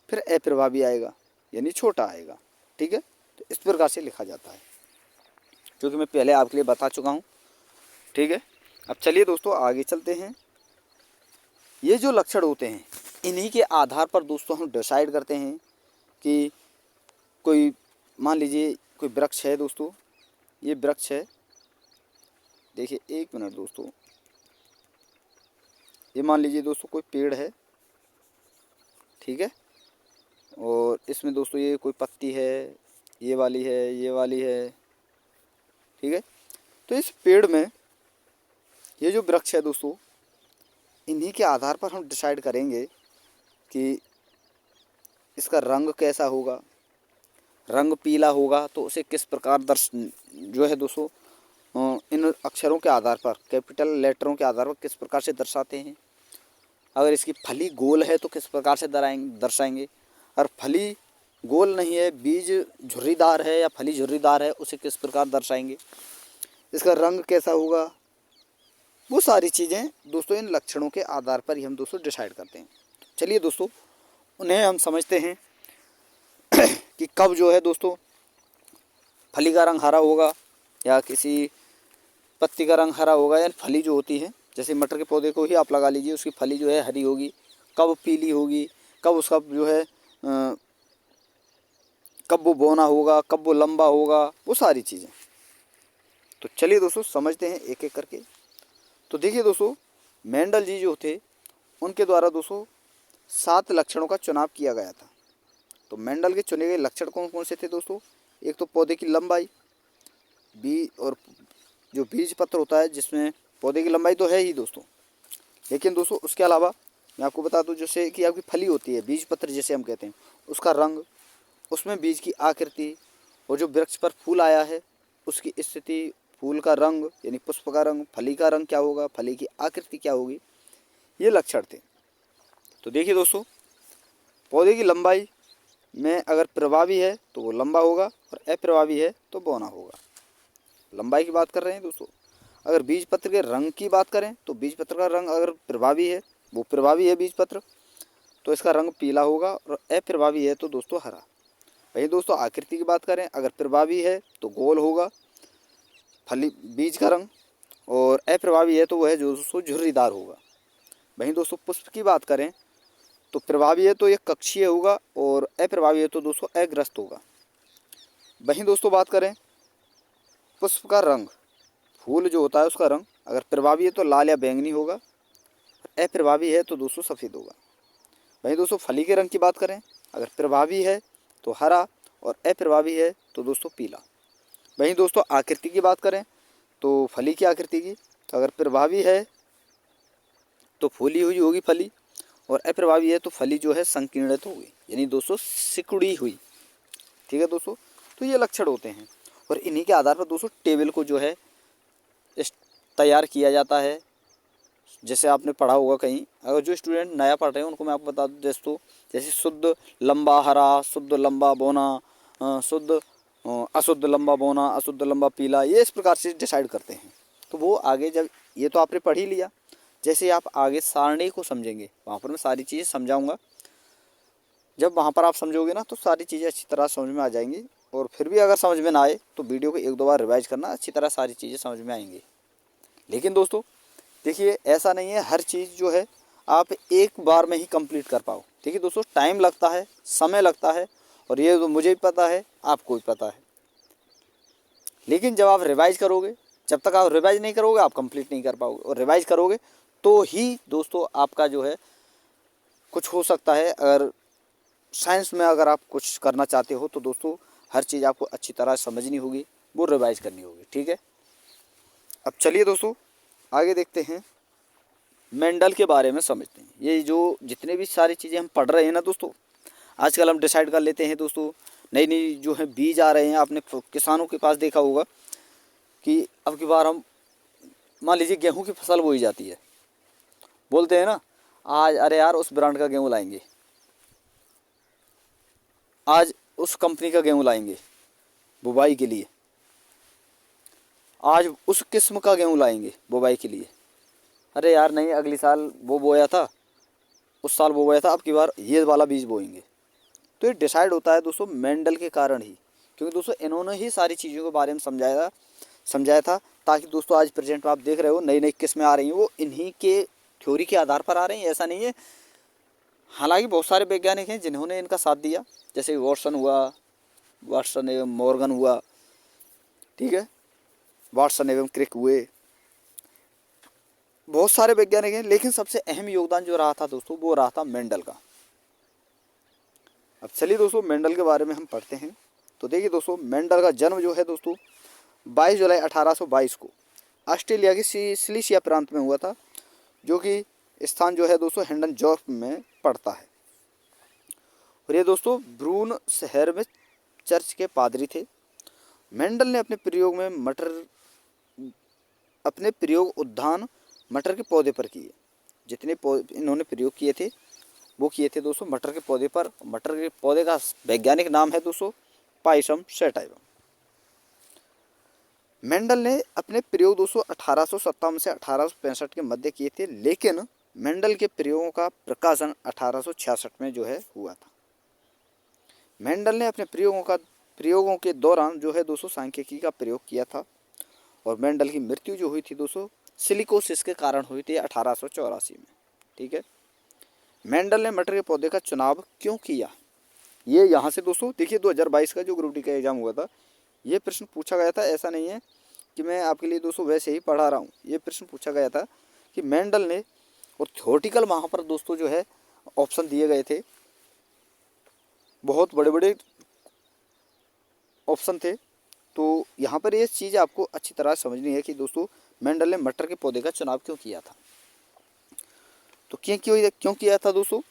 फिर अप्रभावी आएगा यानी छोटा आएगा। ठीक है, तो इस प्रकार से लिखा जाता है, जो कि मैं पहले आपके लिए बता चुका हूँ। ठीक है, अब चलिए दोस्तों आगे चलते हैं। ये जो लक्षण होते हैं, इन्हीं के आधार पर दोस्तों हम डिसाइड करते हैं कि कोई, मान लीजिए कोई वृक्ष है दोस्तों, ये वृक्ष है, देखिए एक मिनट दोस्तों, ये मान लीजिए दोस्तों कोई पेड़ है। ठीक है, और इसमें दोस्तों ये कोई पत्ती है, ये वाली है, ये वाली है। ठीक है, तो इस पेड़ में ये जो वृक्ष है दोस्तों, इन्हीं के आधार पर हम डिसाइड करेंगे कि इसका रंग कैसा होगा। रंग पीला होगा तो उसे किस प्रकार जो है दोस्तों इन अक्षरों के आधार पर, कैपिटल लेटरों के आधार पर किस प्रकार से दर्शाते हैं। अगर इसकी फली गोल है तो किस प्रकार से दर्शाएंगे। और फली गोल नहीं है, बीज झुर्रीदार है या फली झुर्रीदार है, उसे किस प्रकार दर्शाएंगे। इसका रंग कैसा होगा, वो सारी चीज़ें दोस्तों इन लक्षणों के आधार पर ही हम दोस्तों डिसाइड करते हैं। चलिए दोस्तों उन्हें हम समझते हैं कि कब जो है दोस्तों फली का रंग हरा होगा या किसी पत्ती का रंग हरा होगा, या फली जो होती है, जैसे मटर के पौधे को ही आप लगा लीजिए, उसकी फली जो है हरी होगी, कब पीली होगी, कब उसका जो है कब वो बौना होगा, कब वो लंबा होगा, वो सारी चीज़ें। तो चलिए दोस्तों समझते हैं एक एक करके। तो देखिए दोस्तों, मेंडल जी जो थे, उनके द्वारा दोस्तों 7 लक्षणों का चुनाव किया गया था। तो मेंडल के चुने गए लक्षण कौन कौन से थे दोस्तों। एक तो पौधे की लंबाई, बीज, और जो बीज पत्र होता है जिसमें पौधे की लंबाई तो है ही दोस्तों, लेकिन दोस्तों उसके अलावा मैं आपको बता दूं, जैसे कि आपकी फली होती है, बीज पत्र जैसे हम कहते हैं, उसका रंग, उसमें बीज की आकृति, और जो वृक्ष पर फूल आया है उसकी स्थिति, फूल का रंग यानी पुष्प का रंग, फली का रंग क्या होगा, फली की आकृति क्या होगी, ये लक्षण थे। तो देखिए दोस्तों, पौधे की लंबाई में अगर प्रभावी है तो वो लंबा होगा, और अप्रभावी है तो बौना होगा। लंबाई की बात कर रहे हैं दोस्तों। अगर बीज पत्र के रंग की बात करें तो बीज पत्र का रंग अगर प्रभावी है, वो प्रभावी है बीज पत्र, तो इसका रंग पीला होगा, और अप्रभावी है तो दोस्तों हरा। वही दोस्तों आकृति की बात करें, अगर प्रभावी है तो गोल होगा फली बीज का रंग, और अप्रभावी है तो वह जो दोस्तों झुर्रीदार होगा। वहीं दोस्तों पुष्प की बात करें तो प्रभावी है तो यह कक्षीय होगा, और अप्रभावी है तो दोस्तों अग्रस्त होगा। वहीं दोस्तों बात करें पुष्प का रंग, फूल जो होता है उसका रंग, अगर प्रभावी है तो लाल या बैंगनी होगा, अप्रभावी है तो दोस्तों सफ़ेद होगा। वहीं दोस्तों फली के रंग की बात करें, अगर प्रभावी है तो हरा, और अप्रभावी है तो दोस्तों पीला। वहीं दोस्तों आकृति की बात करें तो फली की आकृति की, तो अगर प्रभावी है तो फूली हुई होगी फली, और अप्रभावी है तो फली जो है संकीर्णित होगी यानी दोस्तों सिकुड़ी हुई। ठीक है दोस्तों, तो ये लक्षण होते हैं, और इन्हीं के आधार पर दोस्तों टेबल को जो है तैयार किया जाता है। जैसे आपने पढ़ा होगा कहीं, अगर जो स्टूडेंट नया पढ़ रहे हैं उनको मैं आपको बता दूं दोस्तों, जैसे शुद्ध लंबा हरा, शुद्ध लंबा बौना, शुद्ध अशुद्ध लंबा बौना, अशुद्ध लंबा पीला, ये इस प्रकार से डिसाइड करते हैं। तो वो आगे जब, ये तो आपने पढ़ ही लिया, जैसे आप आगे सारणी को समझेंगे वहाँ पर मैं सारी चीज़ें समझाऊंगा। जब वहाँ पर आप समझोगे ना तो सारी चीज़ें अच्छी तरह समझ में आ जाएंगी। और फिर भी अगर समझ में ना आए तो वीडियो को एक दो बार रिवाइज करना, अच्छी तरह सारी चीज़ें समझ में आएंगी। लेकिन दोस्तों देखिए, ऐसा नहीं है हर चीज़ जो है आप एक बार में ही कंप्लीट कर पाओ। देखिए दोस्तों, टाइम लगता है, समय लगता है, और ये तो मुझे भी पता है, आपको भी पता है। लेकिन जब आप रिवाइज करोगे, जब तक आप रिवाइज नहीं करोगे आप कंप्लीट नहीं कर पाओगे, और रिवाइज करोगे तो ही दोस्तों आपका जो है कुछ हो सकता है। अगर साइंस में अगर आप कुछ करना चाहते हो तो दोस्तों हर चीज़ आपको अच्छी तरह समझनी होगी, वो रिवाइज करनी होगी। ठीक है, अब चलिए दोस्तों आगे देखते हैं, मेंडल के बारे में समझते हैं। ये जो जितने भी सारी चीज़ें हम पढ़ रहे हैं ना दोस्तों, आजकल हम डिसाइड कर लेते हैं दोस्तों, नई नई जो है बीज आ रहे हैं। आपने किसानों के पास देखा होगा कि अब की बार हम मान लीजिए गेहूं की फसल बोई जाती है, बोलते हैं ना आज अरे यार उस ब्रांड का गेहूं लाएंगे, आज उस कंपनी का गेहूं लाएंगे बुवाई के लिए, आज उस किस्म का गेहूं लाएंगे बुवाई के लिए। अरे यार नहीं, अगली साल वो बोया था, उस साल वो बोया था, अब की बार ये वाला बीज बोएंगे। तो ये डिसाइड होता है दोस्तों मेंडल के कारण ही, क्योंकि दोस्तों इन्होंने ही सारी चीज़ों के बारे में समझाया था, ताकि दोस्तों आज प्रेजेंट में आप देख रहे हो नई नई किस्में आ रही हैं, वो इन्हीं के थ्योरी के आधार पर आ रही हैं, ऐसा नहीं है। हालांकि बहुत सारे वैज्ञानिक हैं जिन्होंने इनका साथ दिया, जैसे वाटसन एवं मॉर्गन हुआ, ठीक है, वाटसन एवं क्रिक हुए, बहुत सारे वैज्ञानिक हैं। लेकिन सबसे अहम योगदान जो रहा था दोस्तों, वो रहा था मेंडल का। अब चलिए दोस्तों मेंडल के बारे में हम पढ़ते हैं। तो देखिए दोस्तों, मेंडल का जन्म जो है दोस्तों 22 जुलाई 1822 को ऑस्ट्रेलिया के सिलिसिया प्रांत में हुआ था, जो कि स्थान जो है दोस्तों हेंडनजॉर्फ में पड़ता है। और ये दोस्तों ब्रून शहर में चर्च के पादरी थे। मेंडल ने अपने प्रयोग उद्यान मटर के पौधे पर किए। जितने इन्होंने प्रयोग किए थे वो किए थे दोस्तों मटर के पौधे पर। मटर के पौधे का वैज्ञानिक नाम है दोस्तों पाइसम सैटाइवम। मेंडल ने अपने प्रयोग दोस्तों 1857 से 1865 के मध्य किए थे, लेकिन मेंडल के प्रयोगों का प्रकाशन 1866 में जो है हुआ था। मेंडल ने अपने प्रयोगों के दौरान जो है दोस्तों सांख्यिकी का प्रयोग किया था, और मेंडल की मृत्यु जो हुई थी दोस्तों सिलिकोसिस के कारण हुई थी 1884 में। ठीक है, मेंडल ने मटर के पौधे का चुनाव क्यों किया, ये यहाँ से दोस्तों देखिए 2022 का जो ग्रुप डी का एग्जाम हुआ था, ये प्रश्न पूछा गया था। ऐसा नहीं है कि मैं आपके लिए दोस्तों वैसे ही पढ़ा रहा हूँ, ये प्रश्न पूछा गया था कि मेंडल ने, और थ्योरेटिकल वहाँ पर दोस्तों जो है ऑप्शन दिए गए थे, बहुत बड़े बड़े ऑप्शन थे। तो यहाँ पर ये चीज़ आपको अच्छी तरह समझनी है कि दोस्तों मेंडल ने मटर के पौधे का चुनाव क्यों किया था। तो क्यों किया था दोस्तों,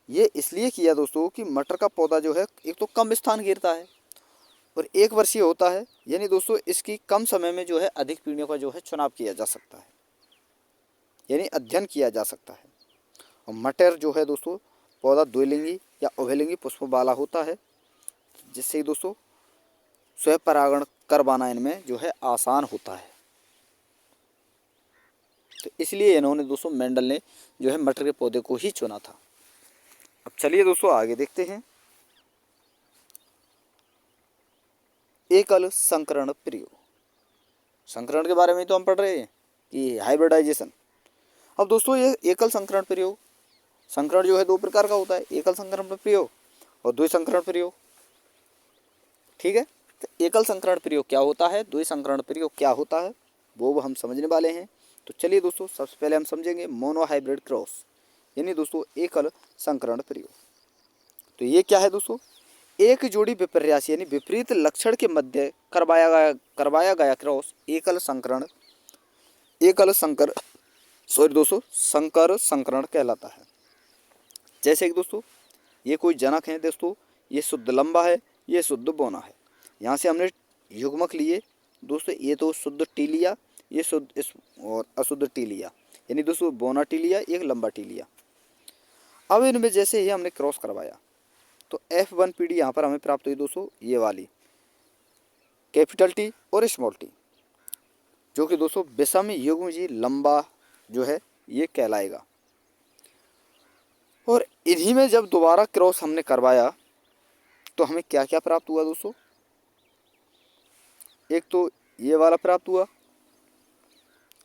ये इसलिए किया दोस्तों कि मटर का पौधा जो है एक तो कम स्थान घेरता है और एक वर्षीय होता है, यानी दोस्तों इसकी कम समय में जो है अधिक पीढ़ियों का जो है चुनाव किया जा सकता है, यानी अध्ययन किया जा सकता है। और मटर जो है दोस्तों पौधा द्विलिंगी या उभयलिंगी पुष्पों वाला होता है, जिससे दोस्तों स्वयं परागण करवाना इनमें जो है आसान होता है। तो इसलिए इन्होंने दोस्तों मेंडल ने जो है मटर के पौधे को ही चुना था। अब चलिए दोस्तों आगे देखते हैं, एकल संकरण प्रयोग। संकरण के बारे में तो हम पढ़ रहे हैं कि हाइब्रिडाइजेशन। अब दोस्तों ये एकल संकरण प्रयोग, संकरण जो है दो प्रकार का होता है, एकल संकरण प्रयोग और द्विसंकरण प्रयोग। ठीक है, तो एकल संकरण प्रयोग क्या होता है, द्विसंकरण प्रयोग क्या होता है, वो हम समझने वाले हैं। तो चलिए दोस्तों सबसे पहले हम समझेंगे मोनोहाइब्रिड क्रॉस, यानी दोस्तों एकल संकरण प्रयोग। तो ये क्या है दोस्तों, एक जोड़ी विपर्यासी यानी विपरीत लक्षण के मध्य करवाया गया क्रॉस एकल संकर संकरण कहलाता है। जैसे कि दोस्तों ये कोई जनक है दोस्तों, ये शुद्ध लंबा है, ये शुद्ध बौना है। यहाँ से हमने युग्मक लिए दोस्तों, ये तो शुद्ध टी लिया, ये शुद्ध और अशुद्ध टी लिया, यानी दोस्तों बौना टी लिया, एक लंबा टी लिया। अब इनमें जैसे ही हमने क्रॉस करवाया तो F1 पीढ़ी यहाँ पर हमें प्राप्त हुई दोस्तों, ये वाली कैपिटल टी और स्मॉल टी, जो कि दोस्तों विषम युग्म जी लंबा जो है ये कहलाएगा। और इन्हीं में जब दोबारा क्रॉस हमने करवाया तो हमें क्या क्या प्राप्त हुआ दोस्तों। एक तो ये वाला प्राप्त हुआ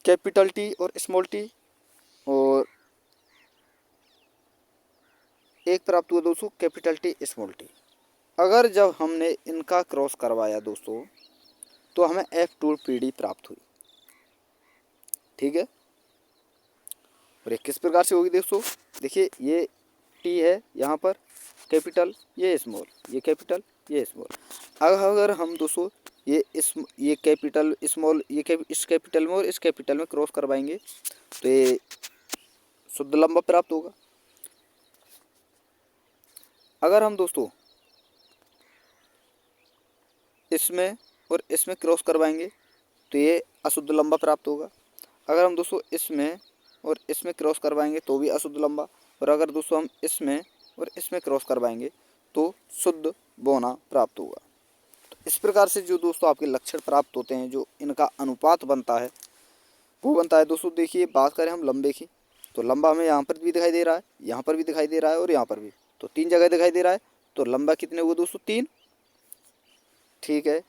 कैपिटल टी और स्मॉल टी, और एक प्राप्त हुआ दोस्तों कैपिटल टी स्मॉल टी। अगर जब हमने इनका क्रॉस करवाया दोस्तों तो हमें F2PD प्राप्त हुई। ठीक है, और ये किस प्रकार से होगी दोस्तों, देखिए ये टी है यहाँ पर कैपिटल, ये स्मॉल, ये कैपिटल, ये स्मॉल। अगर हम दोस्तों ये कैपिटल स्मॉल, इस कैपिटल में और इस कैपिटल में क्रॉस करवाएंगे तो ये शुद्ध लंबा प्राप्त होगा। अगर हम दोस्तों इसमें और इसमें क्रॉस करवाएंगे तो ये अशुद्ध लंबा प्राप्त होगा। अगर हम दोस्तों इसमें और इसमें क्रॉस करवाएंगे तो भी अशुद्ध लंबा, और अगर दोस्तों हम इसमें और इसमें क्रॉस करवाएंगे तो शुद्ध बौना प्राप्त होगा। तो इस प्रकार से जो दोस्तों आपके लक्षण प्राप्त होते हैं, जो इनका अनुपात बनता है वो बनता है दोस्तों। देखिए बात करें हम लंबे की, तो लंबा हमें यहाँ पर भी दिखाई दे रहा है, यहाँ पर भी दिखाई दे रहा है और यहाँ पर भी, तो 3 जगह दिखाई दे रहा है। तो लंबा कितने हुए दोस्तों 3। ठीक है,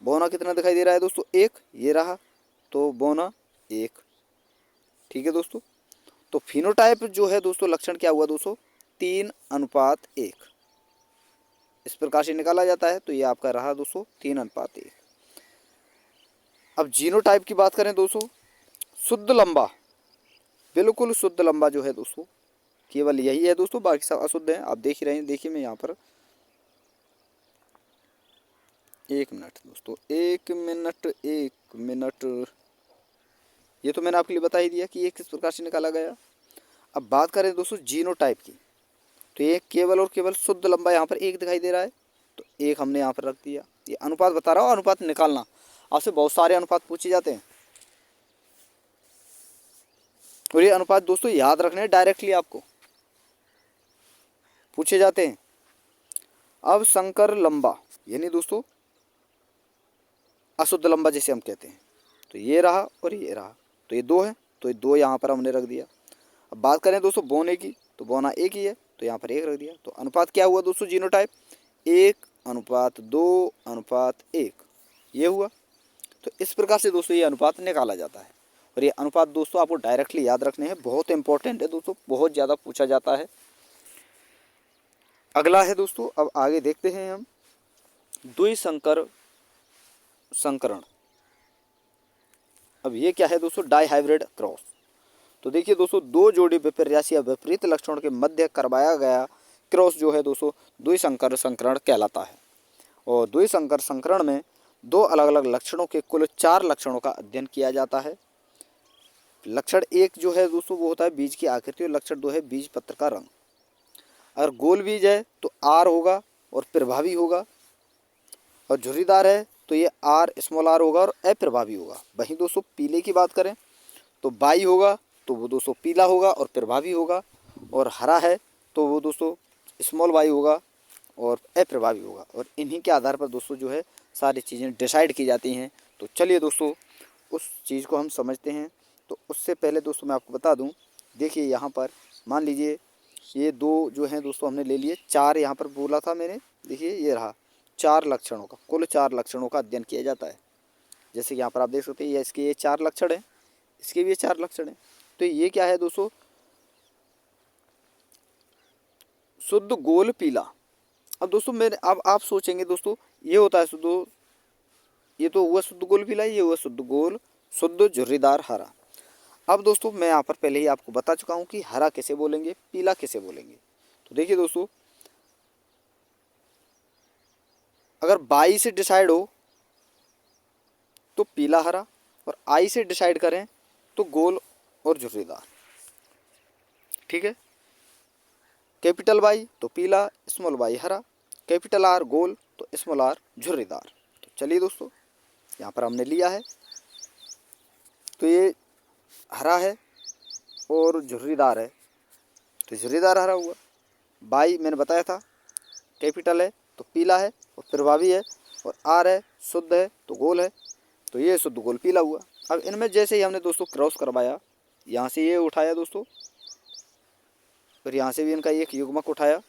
बौना कितना दिखाई दे रहा है दोस्तों 1, ये रहा, तो बौना 1। ठीक है दोस्तों, तो फिनोटाइप जो है दोस्तों लक्षण क्या हुआ दोस्तों 3:1 इस प्रकार से निकाला जाता है। तो ये आपका रहा दोस्तों 3:1। अब जीनोटाइप की बात करें दोस्तों, शुद्ध लंबा, बिल्कुल शुद्ध लंबा जो है दोस्तों केवल यही है दोस्तों, बाकी सब अशुद्ध है। आप देख ही रहे हैं, देखिए मैं यहाँ पर 1 मिनट दोस्तों, 1 मिनट ये तो मैंने आपके लिए बता ही दिया कि ये किस प्रकार से निकाला गया। अब बात करें दोस्तों जीनोटाइप की, तो ये केवल और केवल शुद्ध लंबा यहाँ पर 1 दिखाई दे रहा है, तो 1 हमने यहाँ पर रख दिया। ये अनुपात बता रहा हूँ, अनुपात निकालना, आपसे बहुत सारे अनुपात पूछे जाते हैं और ये अनुपात दोस्तों याद रखने हैं, डायरेक्टली आपको पूछे जाते हैं। अब संकर लंबा यानी दोस्तों अशुद्ध लंबा जैसे हम कहते हैं, तो ये रहा और ये रहा, तो ये 2 है, तो ये 2 यहाँ पर हमने रख दिया। अब बात करें दोस्तों बौने की, तो बौना 1 ही है, तो यहाँ पर 1 रख दिया। तो अनुपात क्या हुआ दोस्तों जीनोटाइप 1:2:1 ये हुआ। तो इस प्रकार से दोस्तों ये अनुपात निकाला जाता है, और ये अनुपात दोस्तों आपको डायरेक्टली याद रखने हैं, बहुत इंपॉर्टेंट है दोस्तों, बहुत ज़्यादा पूछा जाता है। अगला है दोस्तों, अब आगे देखते हैं हम द्विसंकर संकरण। अब ये क्या है दोस्तों डाइहाइब्रिड क्रॉस। तो देखिए दोस्तों 2 जोड़ी विपर्यासी या विपरीत लक्षणों के मध्य करवाया गया क्रॉस जो है दोस्तों द्विसंकर संकरण कहलाता है। और द्विसंकर संकरण में 2 अलग अलग लक्षणों के कुल 4 लक्षणों का अध्ययन किया जाता है। लक्षण 1 जो है दोस्तों वो होता है बीज की आकृति, और लक्षण 2 है बीज पत्र का रंग। अगर गोल बीज है तो आर होगा और प्रभावी होगा, और झुर्रीदार है तो ये आर स्मॉल आर होगा और अप्रभावी होगा। वहीं दोस्तों पीले की बात करें तो बाई होगा तो वो दोस्तों पीला होगा और प्रभावी होगा, और हरा है तो वो दोस्तों स्मॉल वाई होगा और अप्रभावी होगा। और इन्हीं के आधार पर दोस्तों जो है सारी चीज़ें डिसाइड की जाती हैं। तो चलिए दोस्तों उस चीज़ को हम समझते हैं। तो उससे पहले दोस्तों मैं आपको बता दूं, देखिए यहाँ पर मान लीजिए ये 2 जो हैं दोस्तों हमने ले लिए, 4 यहाँ पर बोला था मैंने, देखिए ये रहा 4 लक्षणों का, कुल 4 लक्षणों का अध्ययन किया जाता है। जैसे कि यहाँ पर आप देख सकते हैं, ये इसके ये 4 लक्षण हैं, इसके भी ये 4 लक्षण हैं। तो ये क्या है दोस्तों शुद्ध गोल पीला। अब दोस्तों मेरे अब आप सोचेंगे दोस्तों ये होता है शुद्ध, ये तो हुआ शुद्ध गोल पीला, ये हुआ शुद्ध गोल शुद्ध झुर्रीदार हरा। अब दोस्तों मैं यहाँ पर पहले ही आपको बता चुका हूँ कि हरा कैसे बोलेंगे, पीला कैसे बोलेंगे। तो देखिए दोस्तों अगर बाई से डिसाइड हो तो पीला हरा, और आई से डिसाइड करें तो गोल और झुर्रीदार। ठीक है, कैपिटल वाई तो पीला, स्मॉल वाई हरा, कैपिटल आर गोल तो स्मॉल आर झुर्रीदार। तो चलिए दोस्तों यहाँ पर हमने लिया है, तो ये हरा है और झुर्रीदार है, तो झुर्रीदार हरा हुआ। बाई मैंने बताया था कैपिटल है तो पीला है और प्रभावी है, और आर है शुद्ध है तो गोल है, तो ये शुद्ध गोल पीला हुआ। अब इनमें जैसे ही हमने दोस्तों क्रॉस करवाया, यहाँ से ये उठाया दोस्तों, और यहाँ से भी इनका एक युग्मक उठाया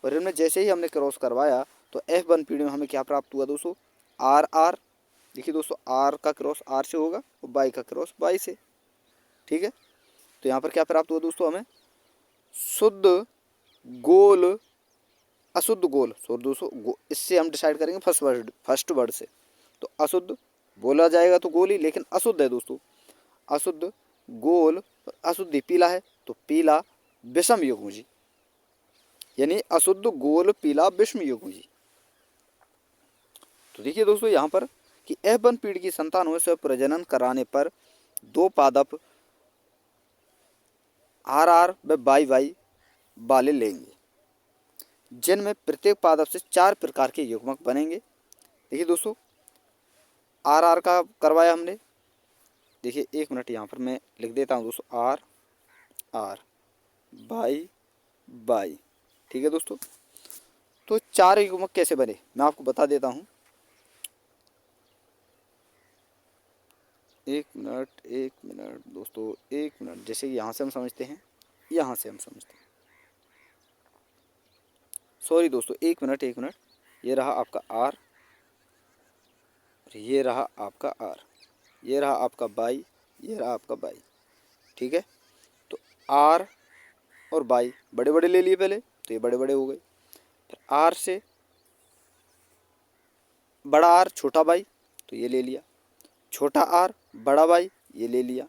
और इनमें जैसे ही हमने क्रॉस करवाया तो F1 पीढ़ी में हमें क्या प्राप्त हुआ दोस्तों, आर आर। देखिए दोस्तों, आर का क्रॉस आर से होगा और बाई का क्रॉस बाई से। ठीक है, तो यहाँ पर क्या प्राप्त हुआ दोस्तों हमें, शुद्ध गोल अशुद्ध गोल। सॉरी दोस्तों, इससे हम डिसाइड करेंगे फर्स्ट वर्ड से। तो अशुद्ध बोला जाएगा तो गोल ही, लेकिन अशुद्ध है दोस्तों, अशुद्ध गोल, अशुद्धि पीला है तो पीला विषम युग्मजी, यानी अशुद्ध गोल पीला विषम युग्मजी। तो देखिए दोस्तों यहाँ पर कि F1 पीढ़ी की संतानों से प्रजनन कराने पर दो पादप आर आर व वाई वाई बाले लेंगे, जिनमें प्रत्येक पादप से 4 प्रकार के युग्मक बनेंगे। देखिए दोस्तों, आर आर का करवाया हमने। देखिए एक मिनट, यहाँ पर मैं लिख देता हूँ दोस्तों, आर आर बाई बाई। ठीक है दोस्तों, तो 4 युग्मक कैसे बने मैं आपको बता देता हूँ। एक मिनट दोस्तों, एक मिनट। जैसे कि यहाँ से हम समझते हैं, यहाँ से हम समझते हैं। सॉरी दोस्तों, एक मिनट। ये रहा आपका आर, ये रहा आपका आर, ये रहा आपका बाई, ये रहा आपका बाई। ठीक है, तो आर और बाई बड़े बड़े ले लिए पहले, तो ये बड़े बड़े हो गए। फिर आर से बड़ा आर छोटा बाई, तो ये ले लिया। छोटा आर बड़ा बाई, ये ले लिया।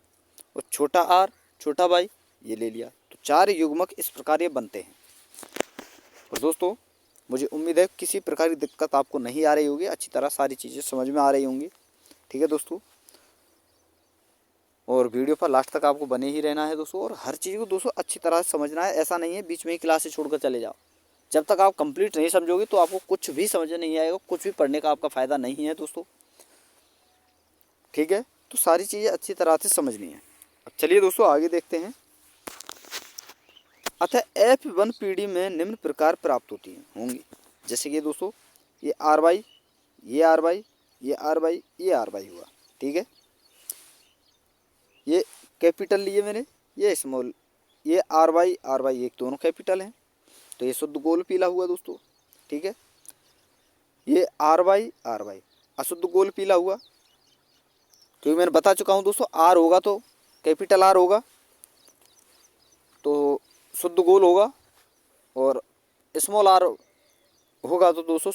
और छोटा आर छोटा बाई, ये ले लिया। तो 4 युग्मक इस प्रकार ये बनते हैं। और दोस्तों मुझे उम्मीद है किसी प्रकार की दिक्कत आपको नहीं आ रही होगी, अच्छी तरह सारी चीज़ें समझ में आ रही होंगी। ठीक है दोस्तों, और वीडियो पर लास्ट तक आपको बने ही रहना है दोस्तों, और हर चीज़ को दोस्तों अच्छी तरह से समझना है। ऐसा नहीं है बीच में ही क्लास से छोड़कर चले जाओ। जब तक आप कंप्लीट नहीं समझोगे तो आपको कुछ भी समझ नहीं आएगा, कुछ भी पढ़ने का आपका फ़ायदा नहीं है दोस्तों। ठीक है, तो सारी चीज़ें अच्छी तरह से समझनी है। अब चलिए दोस्तों आगे देखते हैं। अतः F1 पीढ़ी में निम्न प्रकार प्राप्त होंगी। जैसे कि दोस्तों ये आर बाई, ये आर बाई, ये आर बाई, ये आर बाई हुआ। ठीक है, ये कैपिटल लिए मैंने, ये स्मॉल, ये आर बाई एक दोनों कैपिटल हैं, तो ये शुद्ध गोल पीला हुआ दोस्तों। ठीक है, ये आर बाई अशुद्ध गोल पीला हुआ, क्योंकि मैंने बता चुका हूँ दोस्तों, आर होगा तो कैपिटल आर होगा तो शुद्ध गोल होगा, और स्मॉल आर होगा तो दोस्तों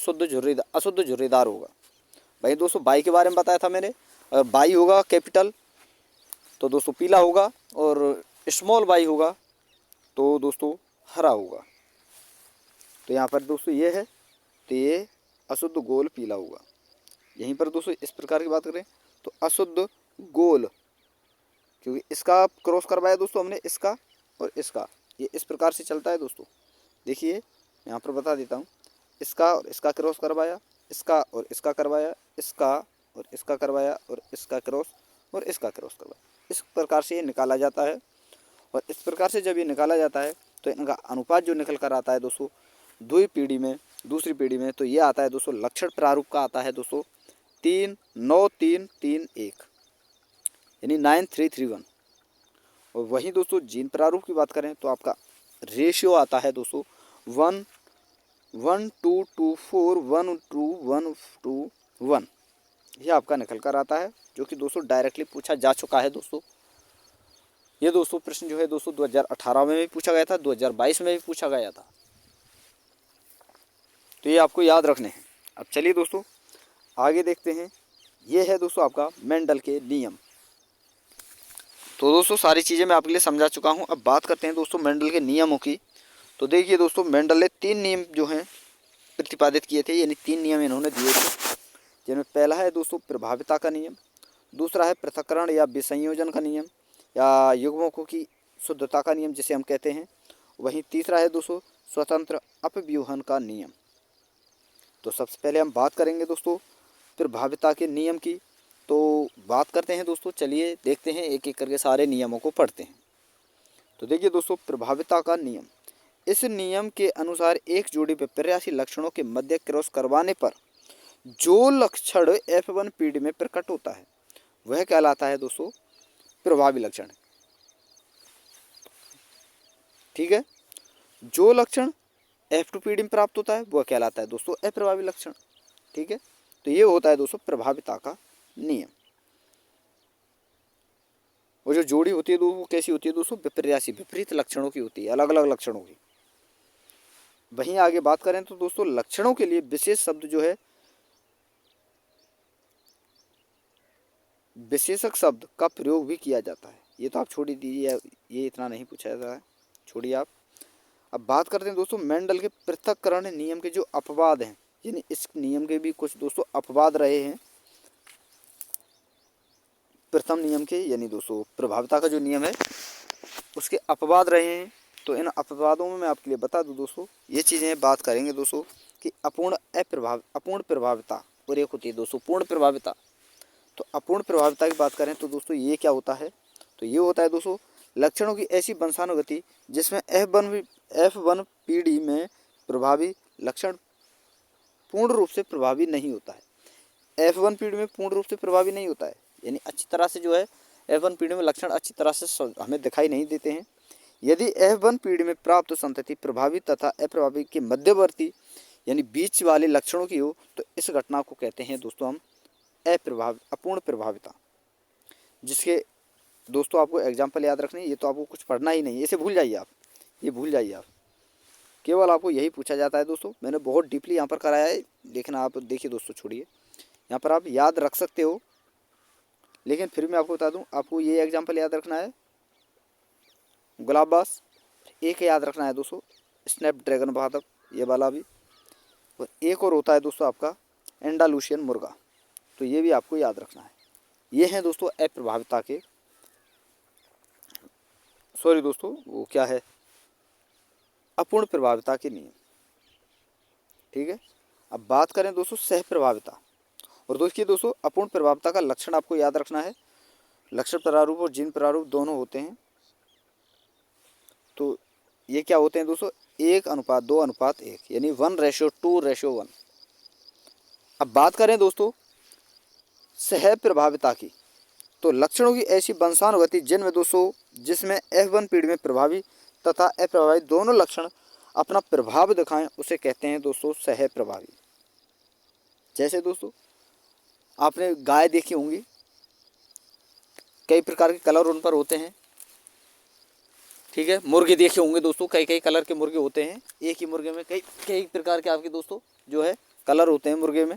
अशुद्ध झुर्रीदार होगा। भाई दोस्तों बाई के बारे में बताया था मैंने, अगर बाई होगा कैपिटल तो दोस्तों पीला होगा, और स्मॉल बाई होगा तो दोस्तों हरा होगा। तो यहाँ पर दोस्तों ये है, तो ये अशुद्ध गोल पीला होगा। यहीं पर दोस्तों इस प्रकार की बात करें तो अशुद्ध गोल, क्योंकि इसका क्रॉस करवाया दोस्तों हमने, इसका और इसका, ये इस प्रकार से चलता है दोस्तों। देखिए यहाँ पर बता देता हूँ, इसका और इसका क्रॉस करवाया, इसका और इसका करवाया, इसका और इसका करवाया, और इसका क्रॉस और इसका क्रॉस करवाया। इस प्रकार से ये निकाला जाता है। और इस प्रकार से जब ये निकाला जाता है तो इनका अनुपात जो निकल कर आता है दोस्तों दूसरी पीढ़ी में, तो ये आता है दोस्तों लक्षण प्रारूप का आता है दोस्तों 3 9 3 3 1, यानी 9331। और वहीं दोस्तों जीन प्रारूप की बात करें तो आपका रेशियो आता है दोस्तों 1 1 2 2 4 1 2 1 2 1। ये आपका निकल कर आता है, जो कि दोस्तों डायरेक्टली पूछा जा चुका है दोस्तों। ये दोस्तों प्रश्न जो है दोस्तों 2018 में भी पूछा गया था, 2022 में भी पूछा गया था, तो ये आपको याद रखने हैं। अब चलिए दोस्तों आगे देखते हैं। ये है दोस्तों आपका मेंडल के नियम। तो दोस्तों सारी चीज़ें मैं आपके लिए समझा चुका हूँ। अब बात करते हैं दोस्तों मेंडल के नियमों की। तो देखिए दोस्तों मेंडल ने 3 नियम जो हैं प्रतिपादित किए थे, यानी 3 नियम इन्होंने दिए थे, जिनमें पहला है दोस्तों प्रभाविता का नियम, दूसरा है पृथक्करण या विसंयोजन का नियम या युग्मकों की शुद्धता का नियम जिसे हम कहते हैं, वहीं तीसरा है दोस्तों स्वतंत्र अपव्यूहन का नियम। तो सबसे पहले हम बात करेंगे दोस्तों प्रभाविता के नियम की। तो बात करते हैं दोस्तों, चलिए देखते हैं एक एक करके सारे नियमों को पढ़ते हैं। तो देखिए दोस्तों प्रभाविता का नियम, इस नियम के अनुसार एक जोड़ी विपर्यासी लक्षणों के मध्य क्रॉस करवाने पर जो लक्षण F1 पीढ़ी में प्रकट होता है वह कहलाता है दोस्तों प्रभावी लक्षण। ठीक है, जो लक्षण F2 पीढ़ी में प्राप्त होता है वह कहलाता है दोस्तों अप्रभावी लक्षण। ठीक है, तो ये होता है दोस्तों प्रभाविता का नियम। वो जो जोड़ी होती है वो कैसी होती है दोस्तों, विपर्यासी, विपरीत लक्षणों की होती है, अलग अलग लक्षणों की। वहीं आगे बात करें तो दोस्तों लक्षणों के लिए विशेष शब्द जो है, विशेषक शब्द का प्रयोग भी किया जाता है। ये तो आप छोड़ ही दीजिए, ये इतना नहीं पूछा जाता है, छोड़िए आप। अब बात करते हैं दोस्तों मेंडल के पृथक्करण नियम के जो अपवाद हैं, यानी इस नियम के भी कुछ दोस्तों अपवाद रहे हैं। प्रथम नियम के यानी दोस्तों प्रभाविता का जो नियम है उसके अपवाद रहे हैं। तो इन अपवादों में मैं आपके लिए बता दूं दोस्तों, ये चीज़ें बात करेंगे दोस्तों कि अपूर्ण प्रभाविता और एक होती है दोस्तों पूर्ण प्रभाविता। तो अपूर्ण प्रभाविता की बात करें तो दोस्तों ये क्या होता है, तो ये होता है दोस्तों लक्षणों की ऐसी वंशानुगति जिसमें F1 पीढ़ी में प्रभावी लक्षण पूर्ण रूप से प्रभावी नहीं होता है। F1 पीढ़ी में पूर्ण रूप से प्रभावी नहीं होता है, यानी अच्छी तरह से जो है F1 पीढ़ी में लक्षण अच्छी तरह से हमें दिखाई नहीं देते हैं। यदि F1 पीढ़ी में प्राप्त संतति प्रभावी तथा अप्रभावी के मध्यवर्ती यानी बीच वाले लक्षणों की हो तो इस घटना को कहते हैं दोस्तों हम अपूर्ण प्रभाविता। जिसके दोस्तों आपको एग्जाम्पल याद रखने, ये तो आपको कुछ पढ़ना ही नहीं है, इसे भूल जाइए आप, ये भूल जाइए आप, केवल आपको यही पूछा जाता है दोस्तों। मैंने बहुत डीपली यहाँ पर कराया है, लेकिन आप देखिए दोस्तों, छोड़िए, यहाँ पर आप याद रख सकते हो, लेकिन फिर मैं आपको बता दूँ, आपको ये एग्जाम्पल याद रखना है गुलाबबास, एक याद रखना है दोस्तों स्नैपड्रैगन पादप, ये वाला भी, और एक और होता है दोस्तों आपका एंडालूशियन मुर्गा, तो ये भी आपको याद रखना है। ये हैं दोस्तों अप्रभाविता के, सॉरी दोस्तों वो क्या है, अपूर्ण प्रभाविता के नियम। ठीक है, अब बात करें दोस्तों सह प्रभाविता। और दोस्तों अपूर्ण प्रभाविता का लक्षण आपको याद रखना है, लक्षण प्रारूप और जीन प्रारूप दोनों होते हैं। तो ये क्या होते हैं दोस्तों, 1:2:1 यानी 1:2:1। अब बात करें दोस्तों सह प्रभाविता की, तो लक्षणों की ऐसी वंशानुगति जिनमें दोस्तों जिसमें F1 पीढ़ी में प्रभावी तथा अप्रभावी दोनों लक्षण अपना प्रभाव दिखाएं उसे कहते हैं दोस्तों सह प्रभावी। जैसे दोस्तों आपने गाय देखी होंगी, कई प्रकार के कलर उन पर होते हैं। ठीक है, मुर्गे देखे होंगे दोस्तों, कई कई कलर के मुर्गे होते हैं, एक ही मुर्गे में कई कई प्रकार के आपके दोस्तों जो है कलर होते हैं मुर्गे में,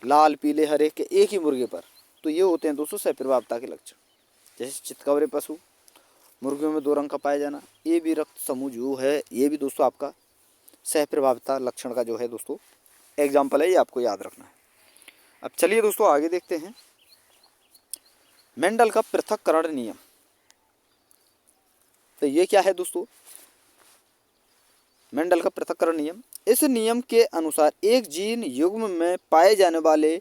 लाल पीले हरे के एक ही मुर्गे पर। तो ये होते हैं दोस्तों सहप्रभाविता के लक्षण। जैसे चितकबरे पशु, मुर्गियों में 2 रंग का पाया जाना, ये भी रक्त समूह जो है ये भी दोस्तों आपका सहप्रभाविता लक्षण का जो है दोस्तों एग्जाम्पल है, ये आपको याद रखना है। अब चलिए दोस्तों आगे देखते हैं मेंडल का पृथक्करण नियम। तो ये क्या है दोस्तों, मेंडल का पृथक्करण नियम। इस नियम के अनुसार एक जीन युग्म में पाए जाने वाले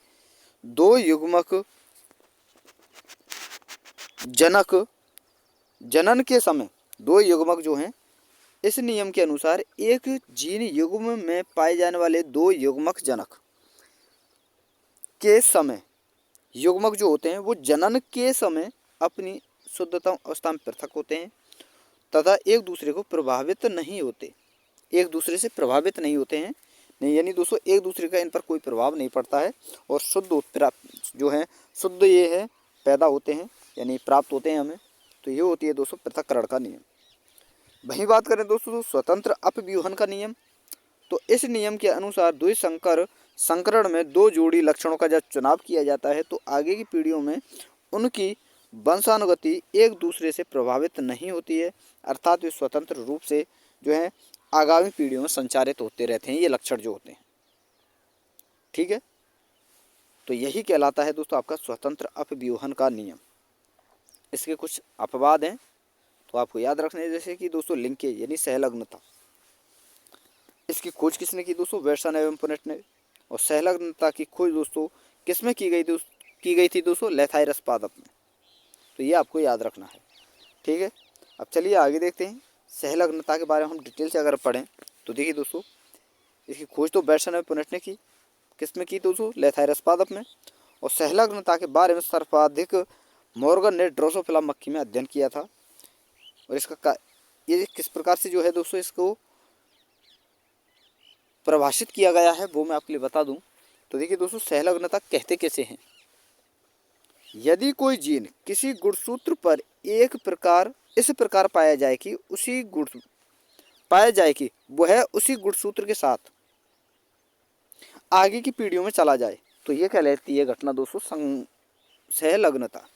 2 युग्मक जनन के समय 2 युग्मक जो हैं, इस नियम के अनुसार एक जीन युग्म में पाए जाने वाले 2 युग्मक जनक के समय, युग्मक जो होते हैं वो जनन के समय अपनी शुद्धतम अवस्था में पृथक होते हैं तथा एक दूसरे को प्रभावित नहीं होते, एक दूसरे से प्रभावित नहीं होते हैं, नहीं यानी दोस्तों एक दूसरे का इन पर कोई प्रभाव नहीं पड़ता है, और शुद्ध जो है शुद्ध ये है पैदा होते हैं यानी प्राप्त होते हैं हमें। तो ये होती है दोस्तों पृथक्करण का नियम। वहीं बात करें दोस्तों स्वतंत्र अपव्यूहन का नियम, तो इस नियम के अनुसार द्विसंकर संकरण में 2 जोड़ी लक्षणों का जब चुनाव किया जाता है तो आगे की पीढ़ियों में उनकी वंशानुगति एक दूसरे से प्रभावित नहीं होती है, अर्थात वे स्वतंत्र रूप से जो है आगामी पीढ़ियों में संचारित होते रहते हैं, ये लक्षण जो होते हैं। ठीक है, तो यही कहलाता है दोस्तों आपका स्वतंत्र अपव्यूहन का नियम। इसके कुछ अपवाद हैं तो आपको याद रखने हैं, जैसे कि दोस्तों लिंकेज यानी सहलग्नता। इसकी खोज किसने की दोस्तों, वेर्सन एवं पुनेट ने। और सहलग्नता की खोज दोस्तों किसमें की गई थी दोस्तों, लेथाइरस पादप में। तो ये आपको याद रखना है। ठीक है, अब चलिए आगे देखते हैं सहलग्नता के बारे में हम डिटेल से अगर पढ़ें तो देखिए दोस्तों इसकी खोज तो वेर्सन एवं पुनेट ने की, किसमें की दोस्तों, लेथाइरस पादप में। और सहलग्नता के बारे में सर्वाधिक मॉर्गन ने ड्रोसोफिला मक्खी में अध्ययन किया था। और इसका ये किस प्रकार से जो है दोस्तों इसको परिभाषित किया गया है वो मैं आपके लिए बता दूं। तो देखिए दोस्तों, सहलग्नता कहते कैसे हैं। यदि कोई जीन किसी गुणसूत्र पर इस प्रकार पाया जाए कि वह उसी गुणसूत्र के साथ आगे की पीढ़ियों में चला जाए, तो ये कहलाती है घटना दोस्तों सहलग्नता।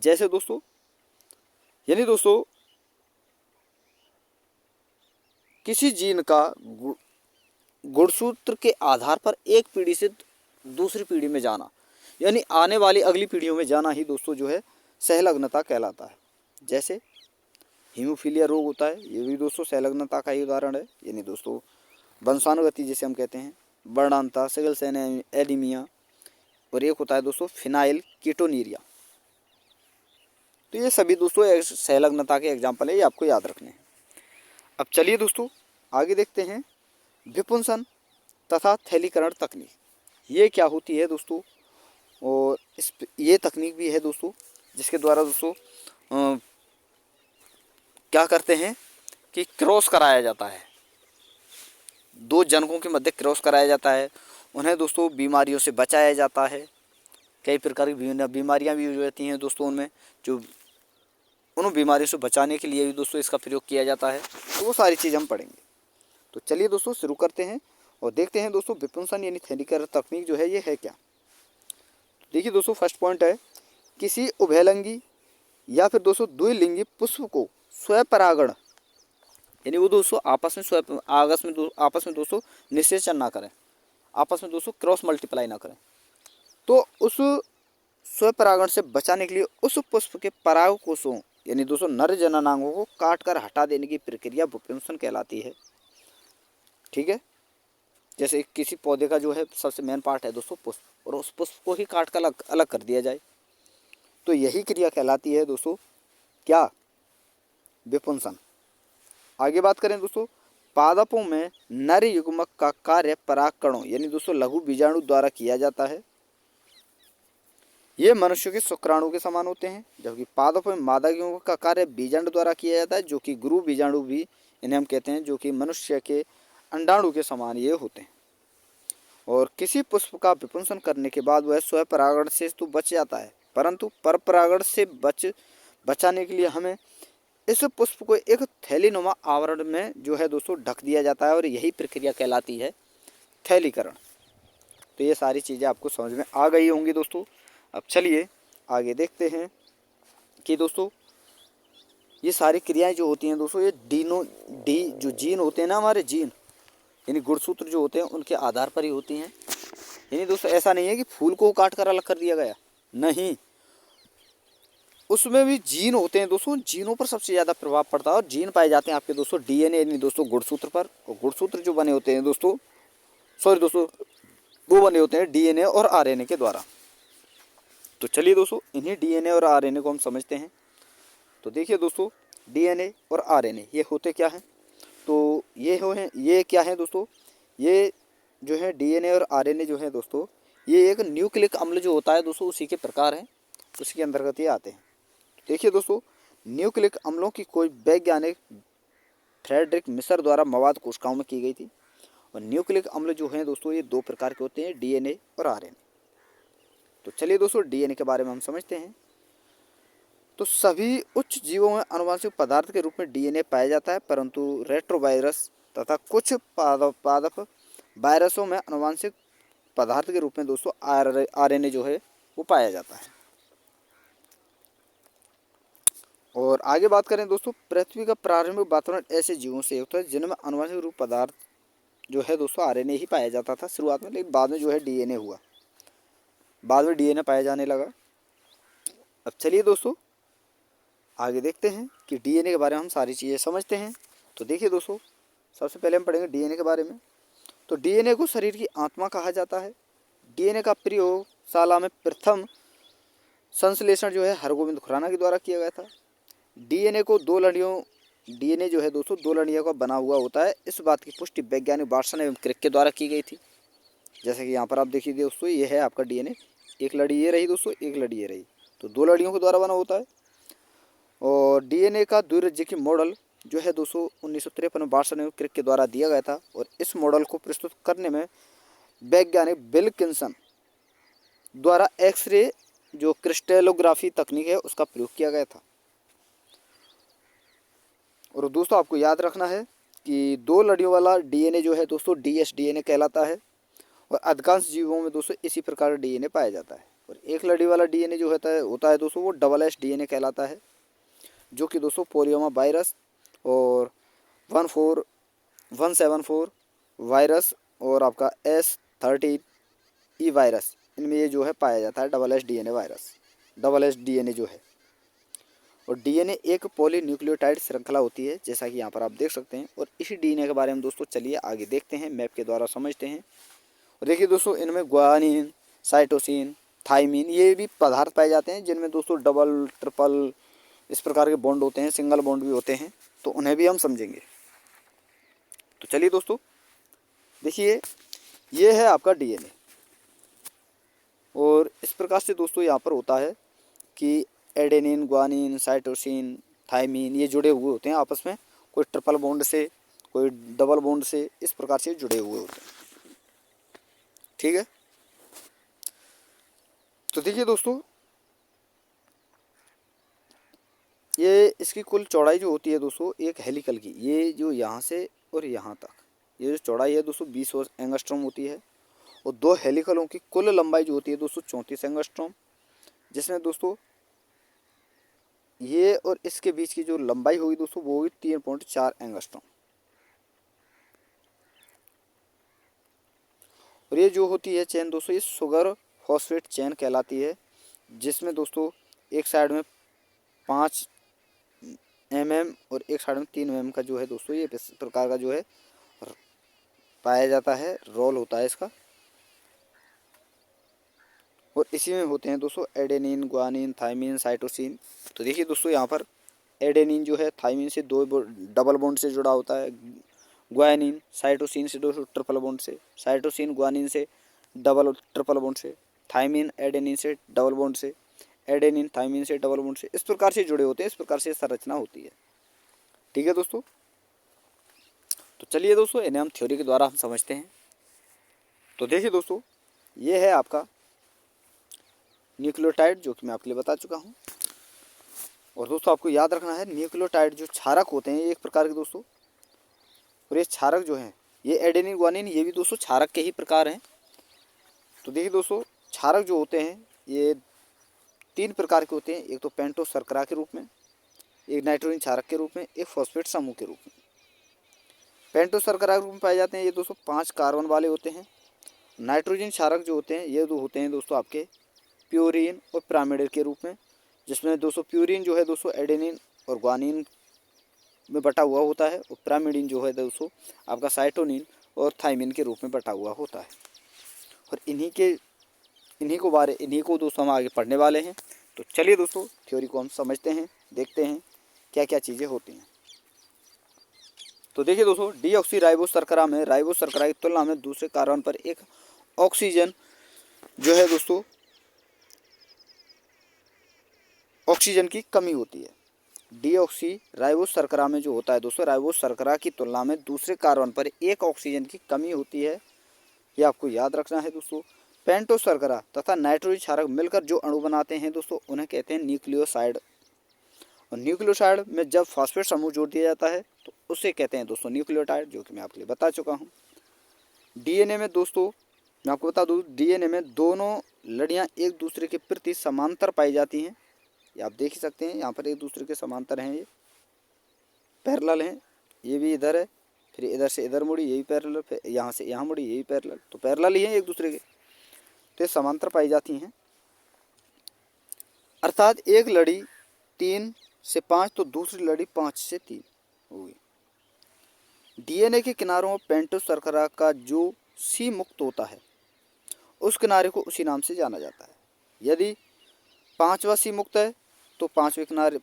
जैसे दोस्तों, यानी दोस्तों किसी जीन का गुणसूत्र के आधार पर एक पीढ़ी से दूसरी पीढ़ी में जाना, यानी आने वाली अगली पीढ़ियों में जाना ही दोस्तों जो है सहलग्नता कहलाता है। जैसे हीमोफीलिया रोग होता है, ये भी दोस्तों सहलग्नता का ही उदाहरण है। यानी दोस्तों वंशानुगति जिसे हम कहते हैं, वर्णांता, सिकल सेल एनीमिया, और एक होता है दोस्तों फिनाइल कीटोनीरिया। तो ये सभी दोस्तों सहलग्नता के एग्जाम्पल है, ये आपको याद रखने हैं। अब चलिए दोस्तों आगे देखते हैं विपुंसन तथा थैलीकरण तकनीक, ये क्या होती है दोस्तों। और ये तकनीक भी है दोस्तों जिसके द्वारा दोस्तों क्या करते हैं कि क्रॉस कराया जाता है, दो जनकों के मध्य क्रॉस कराया जाता है। उन्हें दोस्तों बीमारियों से बचाया जाता है। कई प्रकार की बीमारियां भी हो जाती हैं दोस्तों उनमें, जो उन बीमारियों से बचाने के लिए भी दोस्तों इसका प्रयोग किया जाता है। तो वो सारी चीज़ हम पढ़ेंगे। तो चलिए दोस्तों शुरू करते हैं और देखते हैं दोस्तों विपुंसन यानी थैलीकरण तकनीक जो है ये है क्या। तो देखिए दोस्तों, फर्स्ट पॉइंट है किसी उभयलिंगी या फिर दोस्तों द्विलिंगी पुष्प को स्वपरागण, यानी वो दोस्तों आपस में दोस्तों निषेचन ना करें, आपस में दोस्तों क्रॉस मल्टीप्लाई ना करें। तो उस स्वपरागण से बचाने के लिए उस पुष्प के परागकोशों यानी दोस्तों नर जननांगों को काट कर हटा देने की प्रक्रिया विपुंसन कहलाती है। ठीक है, जैसे किसी पौधे का जो है सबसे मेन पार्ट है दोस्तों पुष्प, और उस पुष्प को ही काट कर अलग कर दिया जाए, तो यही क्रिया कहलाती है दोस्तों क्या, विपुंसन। आगे बात करें दोस्तों, पादपों में नर युग्मक का कार्य परागकणों यानी दोस्तों लघु बीजाणु द्वारा किया जाता है। ये मनुष्य के शुक्राणु के समान होते हैं, जबकि पादपों में मादा युग्मक का कार्य बीजाणु द्वारा किया जाता है, जो कि गुरु बीजाणु भी इन्हें हम कहते हैं, जो कि मनुष्य के अंडाणु के समान ये होते हैं। और किसी पुष्प का विपुंसन करने के बाद वह स्वपरागण से तो बच जाता है, परंतु परपरागण से बचाने के लिए हमें इस पुष्प को एक थैलीनुमा आवरण में जो है दोस्तों ढक दिया जाता है, और यही प्रक्रिया कहलाती है थैलीकरण। तो ये सारी चीज़ें आपको समझ में आ गई होंगी दोस्तों। अब चलिए आगे देखते हैं कि दोस्तों ये सारी क्रियाएं जो होती हैं दोस्तों, ये जो जीन होते हैं ना, हमारे जीन यानी गुणसूत्र जो होते हैं उनके आधार पर ही होती हैं। यानी दोस्तों ऐसा नहीं है कि फूल को काट कर अलग कर दिया गया, नहीं, उसमें भी जीन होते हैं दोस्तों, जीनों पर सबसे ज़्यादा प्रभाव पड़ता है। और जीन पाए जाते हैं आपके दोस्तों डीएनए यानी दोस्तों गुणसूत्र पर, और गुणसूत्र जो बने होते हैं दोस्तों वो बने होते हैं डीएनए और आरएनए के द्वारा। तो चलिए दोस्तों इन्हीं डीएनए और आरएनए को हम समझते हैं। तो देखिए दोस्तों, डीएनए और आरएनए ये होते क्या हैं। तो ये क्या है दोस्तों, ये जो है डीएनए और आरएनए जो है दोस्तों, ये एक न्यूक्लिक अम्ल जो होता है दोस्तों उसी के प्रकार हैं, उसी के अंतर्गत ये आते हैं। देखिए दोस्तों, न्यूक्लिक अम्लों की कोई वैज्ञानिक फ्रेडरिक मिसर द्वारा मवाद कोशिकाओं में की गई थी। और न्यूक्लिक अम्ल जो हैं दोस्तों ये दो प्रकार के होते हैं, डीएनए और आरएनए। तो चलिए दोस्तों डीएनए के बारे में हम समझते हैं। तो सभी उच्च जीवों में आनुवंशिक पदार्थ के रूप में डीएनए पाया जाता है, परंतु रेट्रोवायरस तथा कुछ पादप वायरसों में आनुवंशिक पदार्थ के रूप में दोस्तों आरएनए जो है वो पाया जाता है। और आगे बात करें दोस्तों, पृथ्वी का प्रारंभिक वातावरण ऐसे जीवों से युक्त है जिनमें आनुवंशिक रूप पदार्थ जो है दोस्तों आरएनए ही पाया जाता था शुरुआत में, लेकिन बाद में जो है डीएनए हुआ, बाद में डीएनए पाया जाने लगा। अब चलिए दोस्तों आगे देखते हैं कि डीएनए के बारे में हम सारी चीज़ें समझते हैं। तो देखिए दोस्तों, सबसे पहले हम पढ़ेंगे डीएनए के बारे में। तो डीएनए को शरीर की आत्मा कहा जाता है। डीएनए का प्रयोगशाला में प्रथम संश्लेषण जो है हरगोविंद खुराना के द्वारा किया गया था। डीएनए जो है दोस्तों दो लड़ियों का बना हुआ होता है। इस बात की पुष्टि वैज्ञानिक वाटसन एवं क्रिक के द्वारा की गई थी। जैसे कि यहाँ पर आप देखिए दोस्तों, ये है आपका डीएनए, एक लड़ी ये रही दोस्तों, एक लड़ी ये रही, तो दो लड़ियों के द्वारा बना होता है। और डीएनए का द्विराज्यिकी मॉडल जो है दोस्तों 1953 में वाटसन एवं क्रिक के द्वारा दिया गया था। और इस मॉडल को प्रस्तुत करने में वैज्ञानिक विल्किंसन द्वारा एक्सरे जो क्रिस्टलोग्राफी तकनीक है उसका प्रयोग किया गया था। और दोस्तों आपको याद रखना है कि 2 लड़ियों वाला डीएनए जो है दोस्तों dsDNA कहलाता है। और अधिकांश जीवों में दोस्तों इसी प्रकार का डीएनए पाया जाता है। और 1 लड़ी वाला डीएनए जो होता है दोस्तों वो SSDNA कहलाता है, जो कि दोस्तों पोलियोमा वायरस और 14174 वायरस और आपका S13E वायरस, इनमें ये जो है पाया जाता है SSDNA वायरस, SSDNA जो है। और डीएनए एक पॉलीन्यूक्लियोटाइड श्रृंखला होती है, जैसा कि यहाँ पर आप देख सकते हैं। और इसी डीएनए के बारे में दोस्तों चलिए आगे देखते हैं, मैप के द्वारा समझते हैं। और देखिए दोस्तों इनमें ग्वानिन, साइटोसिन, थाइमिन ये भी पदार्थ पाए जाते हैं, जिनमें दोस्तों डबल, ट्रिपल इस प्रकार के बॉन्ड होते हैं, सिंगल बॉन्ड भी होते हैं, तो उन्हें भी हम समझेंगे। तो चलिए दोस्तों देखिए ये है आपका डीएनए। और इस प्रकार से दोस्तों यहाँ पर होता है कि एडेनिन, ग्वानिन, साइटोसिन, थाइमिन ये जुड़े हुए होते हैं आपस में, कोई ट्रिपल बॉन्ड से, कोई डबल बॉन्ड से, इस प्रकार से जुड़े हुए होते हैं। ठीक है, तो देखिए दोस्तों ये इसकी कुल चौड़ाई जो होती है दोस्तों एक हेलिकल की, ये जो यहाँ से और यहाँ तक ये जो चौड़ाई है दोस्तों 20 एंगस्ट्रॉम होती है। और 2 हेलिकलों की कुल लंबाई जो होती है दोस्तों 34 एंगस्ट्रॉम, जिसमें दोस्तों ये और इसके बीच की जो लंबाई होगी दोस्तों वो होगी 3.4 एंगस्ट्रॉम। और ये जो होती है चेन दोस्तों ये सुगर फॉस्फेट चेन कहलाती है, जिसमें दोस्तों एक साइड में 5 mm और एक साइड में 3 mm का जो है दोस्तों ये इस प्रकार का जो है पाया जाता है, रोल होता है इसका। और इसी में होते हैं दोस्तों एडेनिन, ग्वानिन, थाइमिन, साइटोसिन। तो देखिए दोस्तों यहाँ पर एडेनिन जो है थाइमिन से 2 डबल बॉन्ड से जुड़ा होता है, ग्वानिन साइटोसिन से दोस्तों ट्रिपल बॉन्ड से, साइटोसिन ग्वानिन से डबल ट्रिपल बॉन्ड से, थाइमिन एडेनिन से डबल बॉन्ड से, एडेनिन थाइमिन से डबल बॉन्ड से, इस प्रकार से जुड़े होते हैं, इस प्रकार से संरचना होती है। ठीक है दोस्तों, तो चलिए दोस्तों इन्हें हम थ्योरी के द्वारा हम समझते हैं। तो देखिए दोस्तों ये है आपका न्यूक्लियोटाइड, जो कि मैं आपके लिए बता चुका हूँ। और दोस्तों आपको याद रखना है न्यूक्लियोटाइड जो क्षारक होते हैं एक प्रकार के दोस्तों, और ये क्षारक जो हैं ये एडेनिन, ग्वानिन ये भी दोस्तों क्षारक के ही प्रकार हैं। तो देखिए दोस्तों क्षारक जो होते हैं ये 3 प्रकार के होते हैं, एक तो पेंटोस शर्करा के रूप में, एक नाइट्रोजन क्षारक के रूप में, एक फॉस्फेट समूह के रूप में। पेंटोस शर्करा के रूप में पाए जाते हैं ये दोस्तों 5 कार्बन वाले होते हैं। नाइट्रोजन क्षारक जो होते हैं ये होते हैं दोस्तों आपके प्यूरिन और पिरामिड के रूप में, जिसमें दोस्तों प्यूरिन जो है दोस्तों एडेनिन और ग्वानिन में बटा हुआ होता है, और पिरामिडिन जो है दोस्तों आपका साइटोनिन और थाइमिन के रूप में बटा हुआ होता है। और इन्हीं को दोस्तों हम आगे पढ़ने वाले हैं। तो चलिए दोस्तों थ्योरी को हम समझते हैं, देखते हैं क्या क्या चीज़ें होती हैं। तो देखिए दोस्तों डीऑक्सी राइबोस शर्करा में राइबोस शर्करा की तुलना में दूसरे कार्बन पर एक ऑक्सीजन जो है दोस्तों ऑक्सीजन की कमी होती है। डीऑक्सी राइबोस शर्करा में जो होता है दोस्तों राइबोस शर्करा की तुलना में दूसरे कार्बन पर एक ऑक्सीजन की कमी होती है, ये आपको याद रखना है दोस्तों। पेंटोस शर्करा तथा नाइट्रोजन क्षारक मिलकर जो अणु बनाते हैं दोस्तों उन्हें कहते हैं न्यूक्लियोसाइड। और न्यूक्लियोसाइड में जब फॉस्फेट समूह जोड़ दिया जाता है तो उसे कहते हैं दोस्तों न्यूक्लियोटाइड, जो कि मैं आपके लिए बता चुका हूँ। डीएनए में दोस्तों मैं आपको बता दूँ डीएनए में दोनों लड़ियाँ एक दूसरे के प्रति समांतर पाई जाती हैं, ये आप देख ही सकते हैं यहाँ पर एक दूसरे के समांतर हैं, ये पैरेलल हैं, ये भी इधर है, फिर इधर से इधर मुड़ी यही पैरेलल, फिर यहाँ से यहाँ मुड़ी यही पैरेलल, तो पैरेलल ही हैं एक दूसरे के, तो ये समांतर पाई जाती हैं। अर्थात एक लड़ी 3 से 5 तो दूसरी लड़ी 5 से 3 होगी। डीएनए के किनारों में पेंटोस शर्करा का जो सी मुक्त होता है उस किनारे को उसी नाम से जाना जाता है। यदि 5वां सी मुक्त है तो 5वें किनारे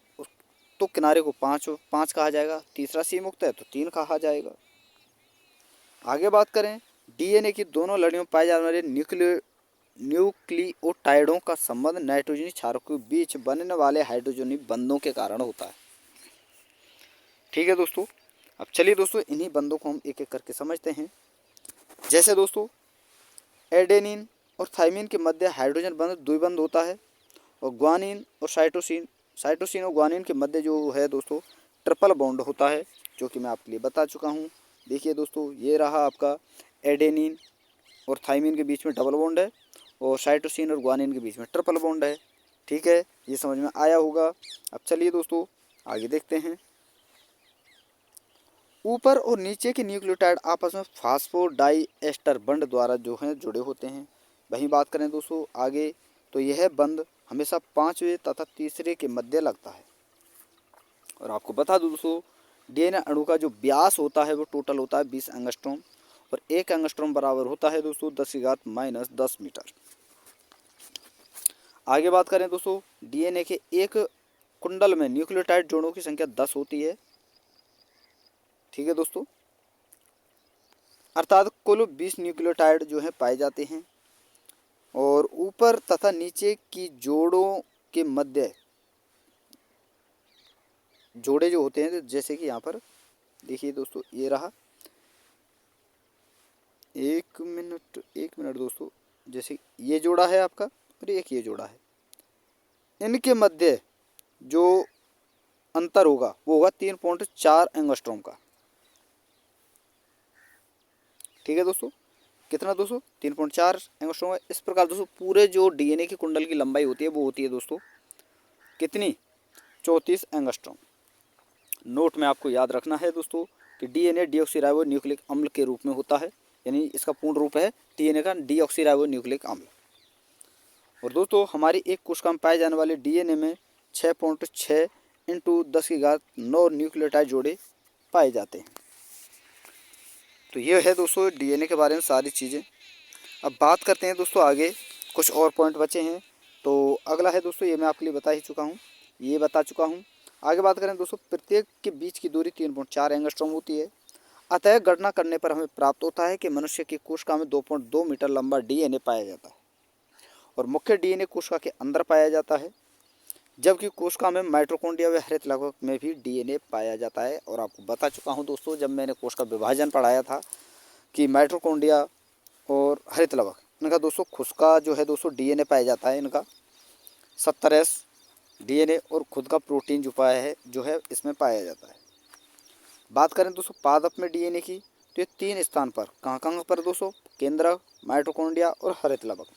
तो किनारे को 5 कहा जाएगा, तीसरा सी मुक्त है तो 3 कहा जाएगा। आगे बात करें डीएनए की दोनों लड़ियों में पाए जाने वाले न्यूक्लियोटाइडों का संबंध नाइट्रोजनी क्षारों के बीच बनने वाले हाइड्रोजनी बंधों के कारण होता है। ठीक है दोस्तों, अब चलिए दोस्तों इन्हीं बंधों को हम एक एक करके समझते हैं। जैसे दोस्तों एडेनिन और थाइमिन के मध्य हाइड्रोजन बंध द्विबंध होता है, और ग्वानिन और साइटोसिन और ग्वानिन के मध्य जो है दोस्तों ट्रिपल बॉन्ड होता है, जो कि मैं आपके लिए बता चुका हूँ। देखिए दोस्तों, ये रहा आपका एडेनिन और थाइमिन के बीच में डबल बॉन्ड है, और साइटोसिन और ग्वानिन के बीच में ट्रिपल बॉन्ड है। ठीक है, ये समझ में आया होगा। अब चलिए दोस्तों आगे देखते हैं। ऊपर और नीचे के न्यूक्लियोटाइड आपस में फास्फोडाइएस्टर बंड द्वारा जो है जुड़े होते हैं। वहीं बात करें दोस्तों आगे, तो यह बंध हमेशा पांचवें तथा तीसरे के मध्य लगता है। और आपको बता दूं दोस्तों, डीएनए अणु का जो व्यास होता है वो टोटल होता है 20 एंगस्ट्रॉम, और 1 एंगस्ट्रॉम बराबर होता है दोस्तों 10⁻⁻10 मीटर। आगे बात करें दोस्तों, डीएनए के एक कुंडल में न्यूक्लियोटाइड जोड़ों की संख्या 10 होती है। ठीक है दोस्तों, अर्थात कुल 20 न्यूक्लियोटाइड जो है पाए जाते हैं, और ऊपर तथा नीचे की जोड़ों के मध्य जोड़े जो होते हैं, जैसे कि यहाँ पर देखिए दोस्तों, ये रहा, एक मिनट दोस्तों, जैसे ये जोड़ा है आपका और एक ये जोड़ा है, इनके मध्य जो अंतर होगा वो होगा 3.4 एंगस्ट्रॉम का। ठीक है दोस्तों, कितना दोस्तों 3.4 एंगस्ट्रॉम है। इस प्रकार दोस्तों पूरे जो डीएनए की कुंडल की लंबाई होती है वो होती है दोस्तों कितनी, 34 एंगस्ट्रॉम। नोट में आपको याद रखना है दोस्तों कि डीएनए डीऑक्सीराइबो न्यूक्लिक अम्ल के रूप में होता है, यानी इसका पूर्ण रूप है डीएनए का डीऑक्सीराइबो न्यूक्लिक अम्ल। और दोस्तों हमारी एक कोशिका में पाए जाने वाले डीएनए में 6.6 × 10⁹ न्यूक्लियोटाइड जोड़े पाए जाते हैं। तो ये है दोस्तों डीएनए के बारे में सारी चीज़ें। अब बात करते हैं दोस्तों आगे, कुछ और पॉइंट बचे हैं। तो अगला है दोस्तों, ये मैं आपके लिए बता ही चुका हूँ, ये बता चुका हूँ। आगे बात करें दोस्तों, प्रत्येक के बीच की दूरी 3.4 एंगस्ट्रॉम होती है। अतः गणना करने पर हमें प्राप्त होता है कि मनुष्य की कोशिका में 2.2 मीटर लंबा डीएनए पाया जाता है, और मुख्य डीएनए कोशिका के अंदर पाया जाता है, जबकि कोशिका में माइटोकॉन्ड्रिया व हरित लवक में भी डीएनए पाया जाता है। और आपको बता चुका हूँ दोस्तों, जब मैंने कोशिका विभाजन पढ़ाया था, कि माइटोकॉन्ड्रिया और हरित लवक इनका दोस्तों खुद का जो है दोस्तों डीएनए पाया जाता है, इनका 70S डीएनए और खुद का प्रोटीन जो पाया है जो है इसमें पाया जाता है। बात करें दोस्तों पादप में डीएनए की, तो ये 3 स्थान पर, कहाँ पर दोस्तों, केंद्रक, माइटोकॉन्ड्रिया और हरित लवक।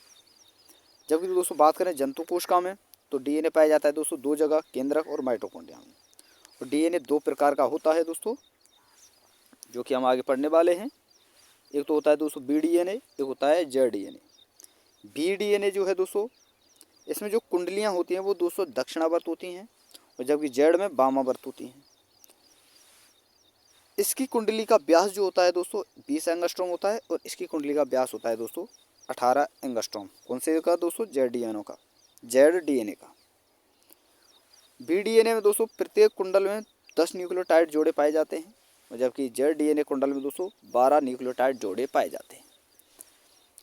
जबकि दोस्तों बात करें जंतु कोशिका में, तो डीएनए पाया जाता है दोस्तों 2 जगह, केंद्रक और माइटोकॉन्ड्रिया में। और डीएनए 2 प्रकार का होता है दोस्तों, जो कि हम आगे पढ़ने वाले हैं। एक तो होता है दोस्तों बी डीएनए, एक होता है जेड डीएनए। बी डीएनए जो है दोस्तों, इसमें जो कुंडलियां होती हैं वो दोस्तों दक्षिणावर्त होती हैं, और जबकि जेड में वामावर्त होती हैं। इसकी कुंडली का व्यास जो होता है दोस्तों 20 एंगस्ट्रॉम होता है, और इसकी कुंडली का व्यास होता है दोस्तों 18 एंगस्ट्रॉम। कौन से का दोस्तों, जेड डीएनए का। बी डीएनए में दोस्तों प्रत्येक कुंडल में 10 न्यूक्लियोटाइड जोड़े पाए जाते हैं, और जबकि जेड डीएनए कुंडल में दोस्तों 12 न्यूक्लियोटाइड जोड़े पाए जाते हैं।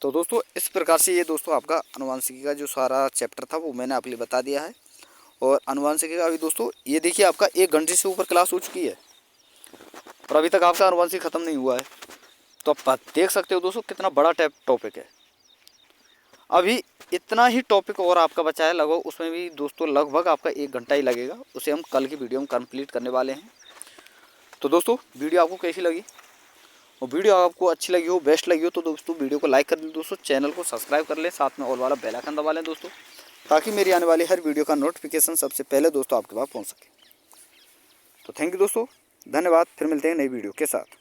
तो दोस्तों इस प्रकार से ये दोस्तों आपका आनुवंशिकी का जो सारा चैप्टर था वो मैंने आपके लिए बता दिया है। और आनुवंशिकी का भी दोस्तों ये देखिए आपका 1 घंटे से ऊपर क्लास हो चुकी है, और अभी तक आपका आनुवंशिक ख़त्म नहीं हुआ है। तो आप देख सकते हो दोस्तों कितना बड़ा टॉपिक है। अभी इतना ही टॉपिक और आपका बचा है लगभग, उसमें भी दोस्तों लगभग आपका 1 घंटा ही लगेगा। उसे हम कल की वीडियो में कंप्लीट करने वाले हैं। तो दोस्तों वीडियो आपको कैसी लगी, और वीडियो आपको अच्छी लगी हो, बेस्ट लगी हो, तो दोस्तों वीडियो को लाइक कर दें दोस्तों, चैनल को सब्सक्राइब कर लें, साथ में ऑल वाला बेल आइकन दबा लें दोस्तों, ताकि मेरी आने वाली हर वीडियो का नोटिफिकेशन सबसे पहले दोस्तों आपके पास पहुंच सके। तो थैंक यू दोस्तों, धन्यवाद। फिर मिलते हैं नई वीडियो के साथ।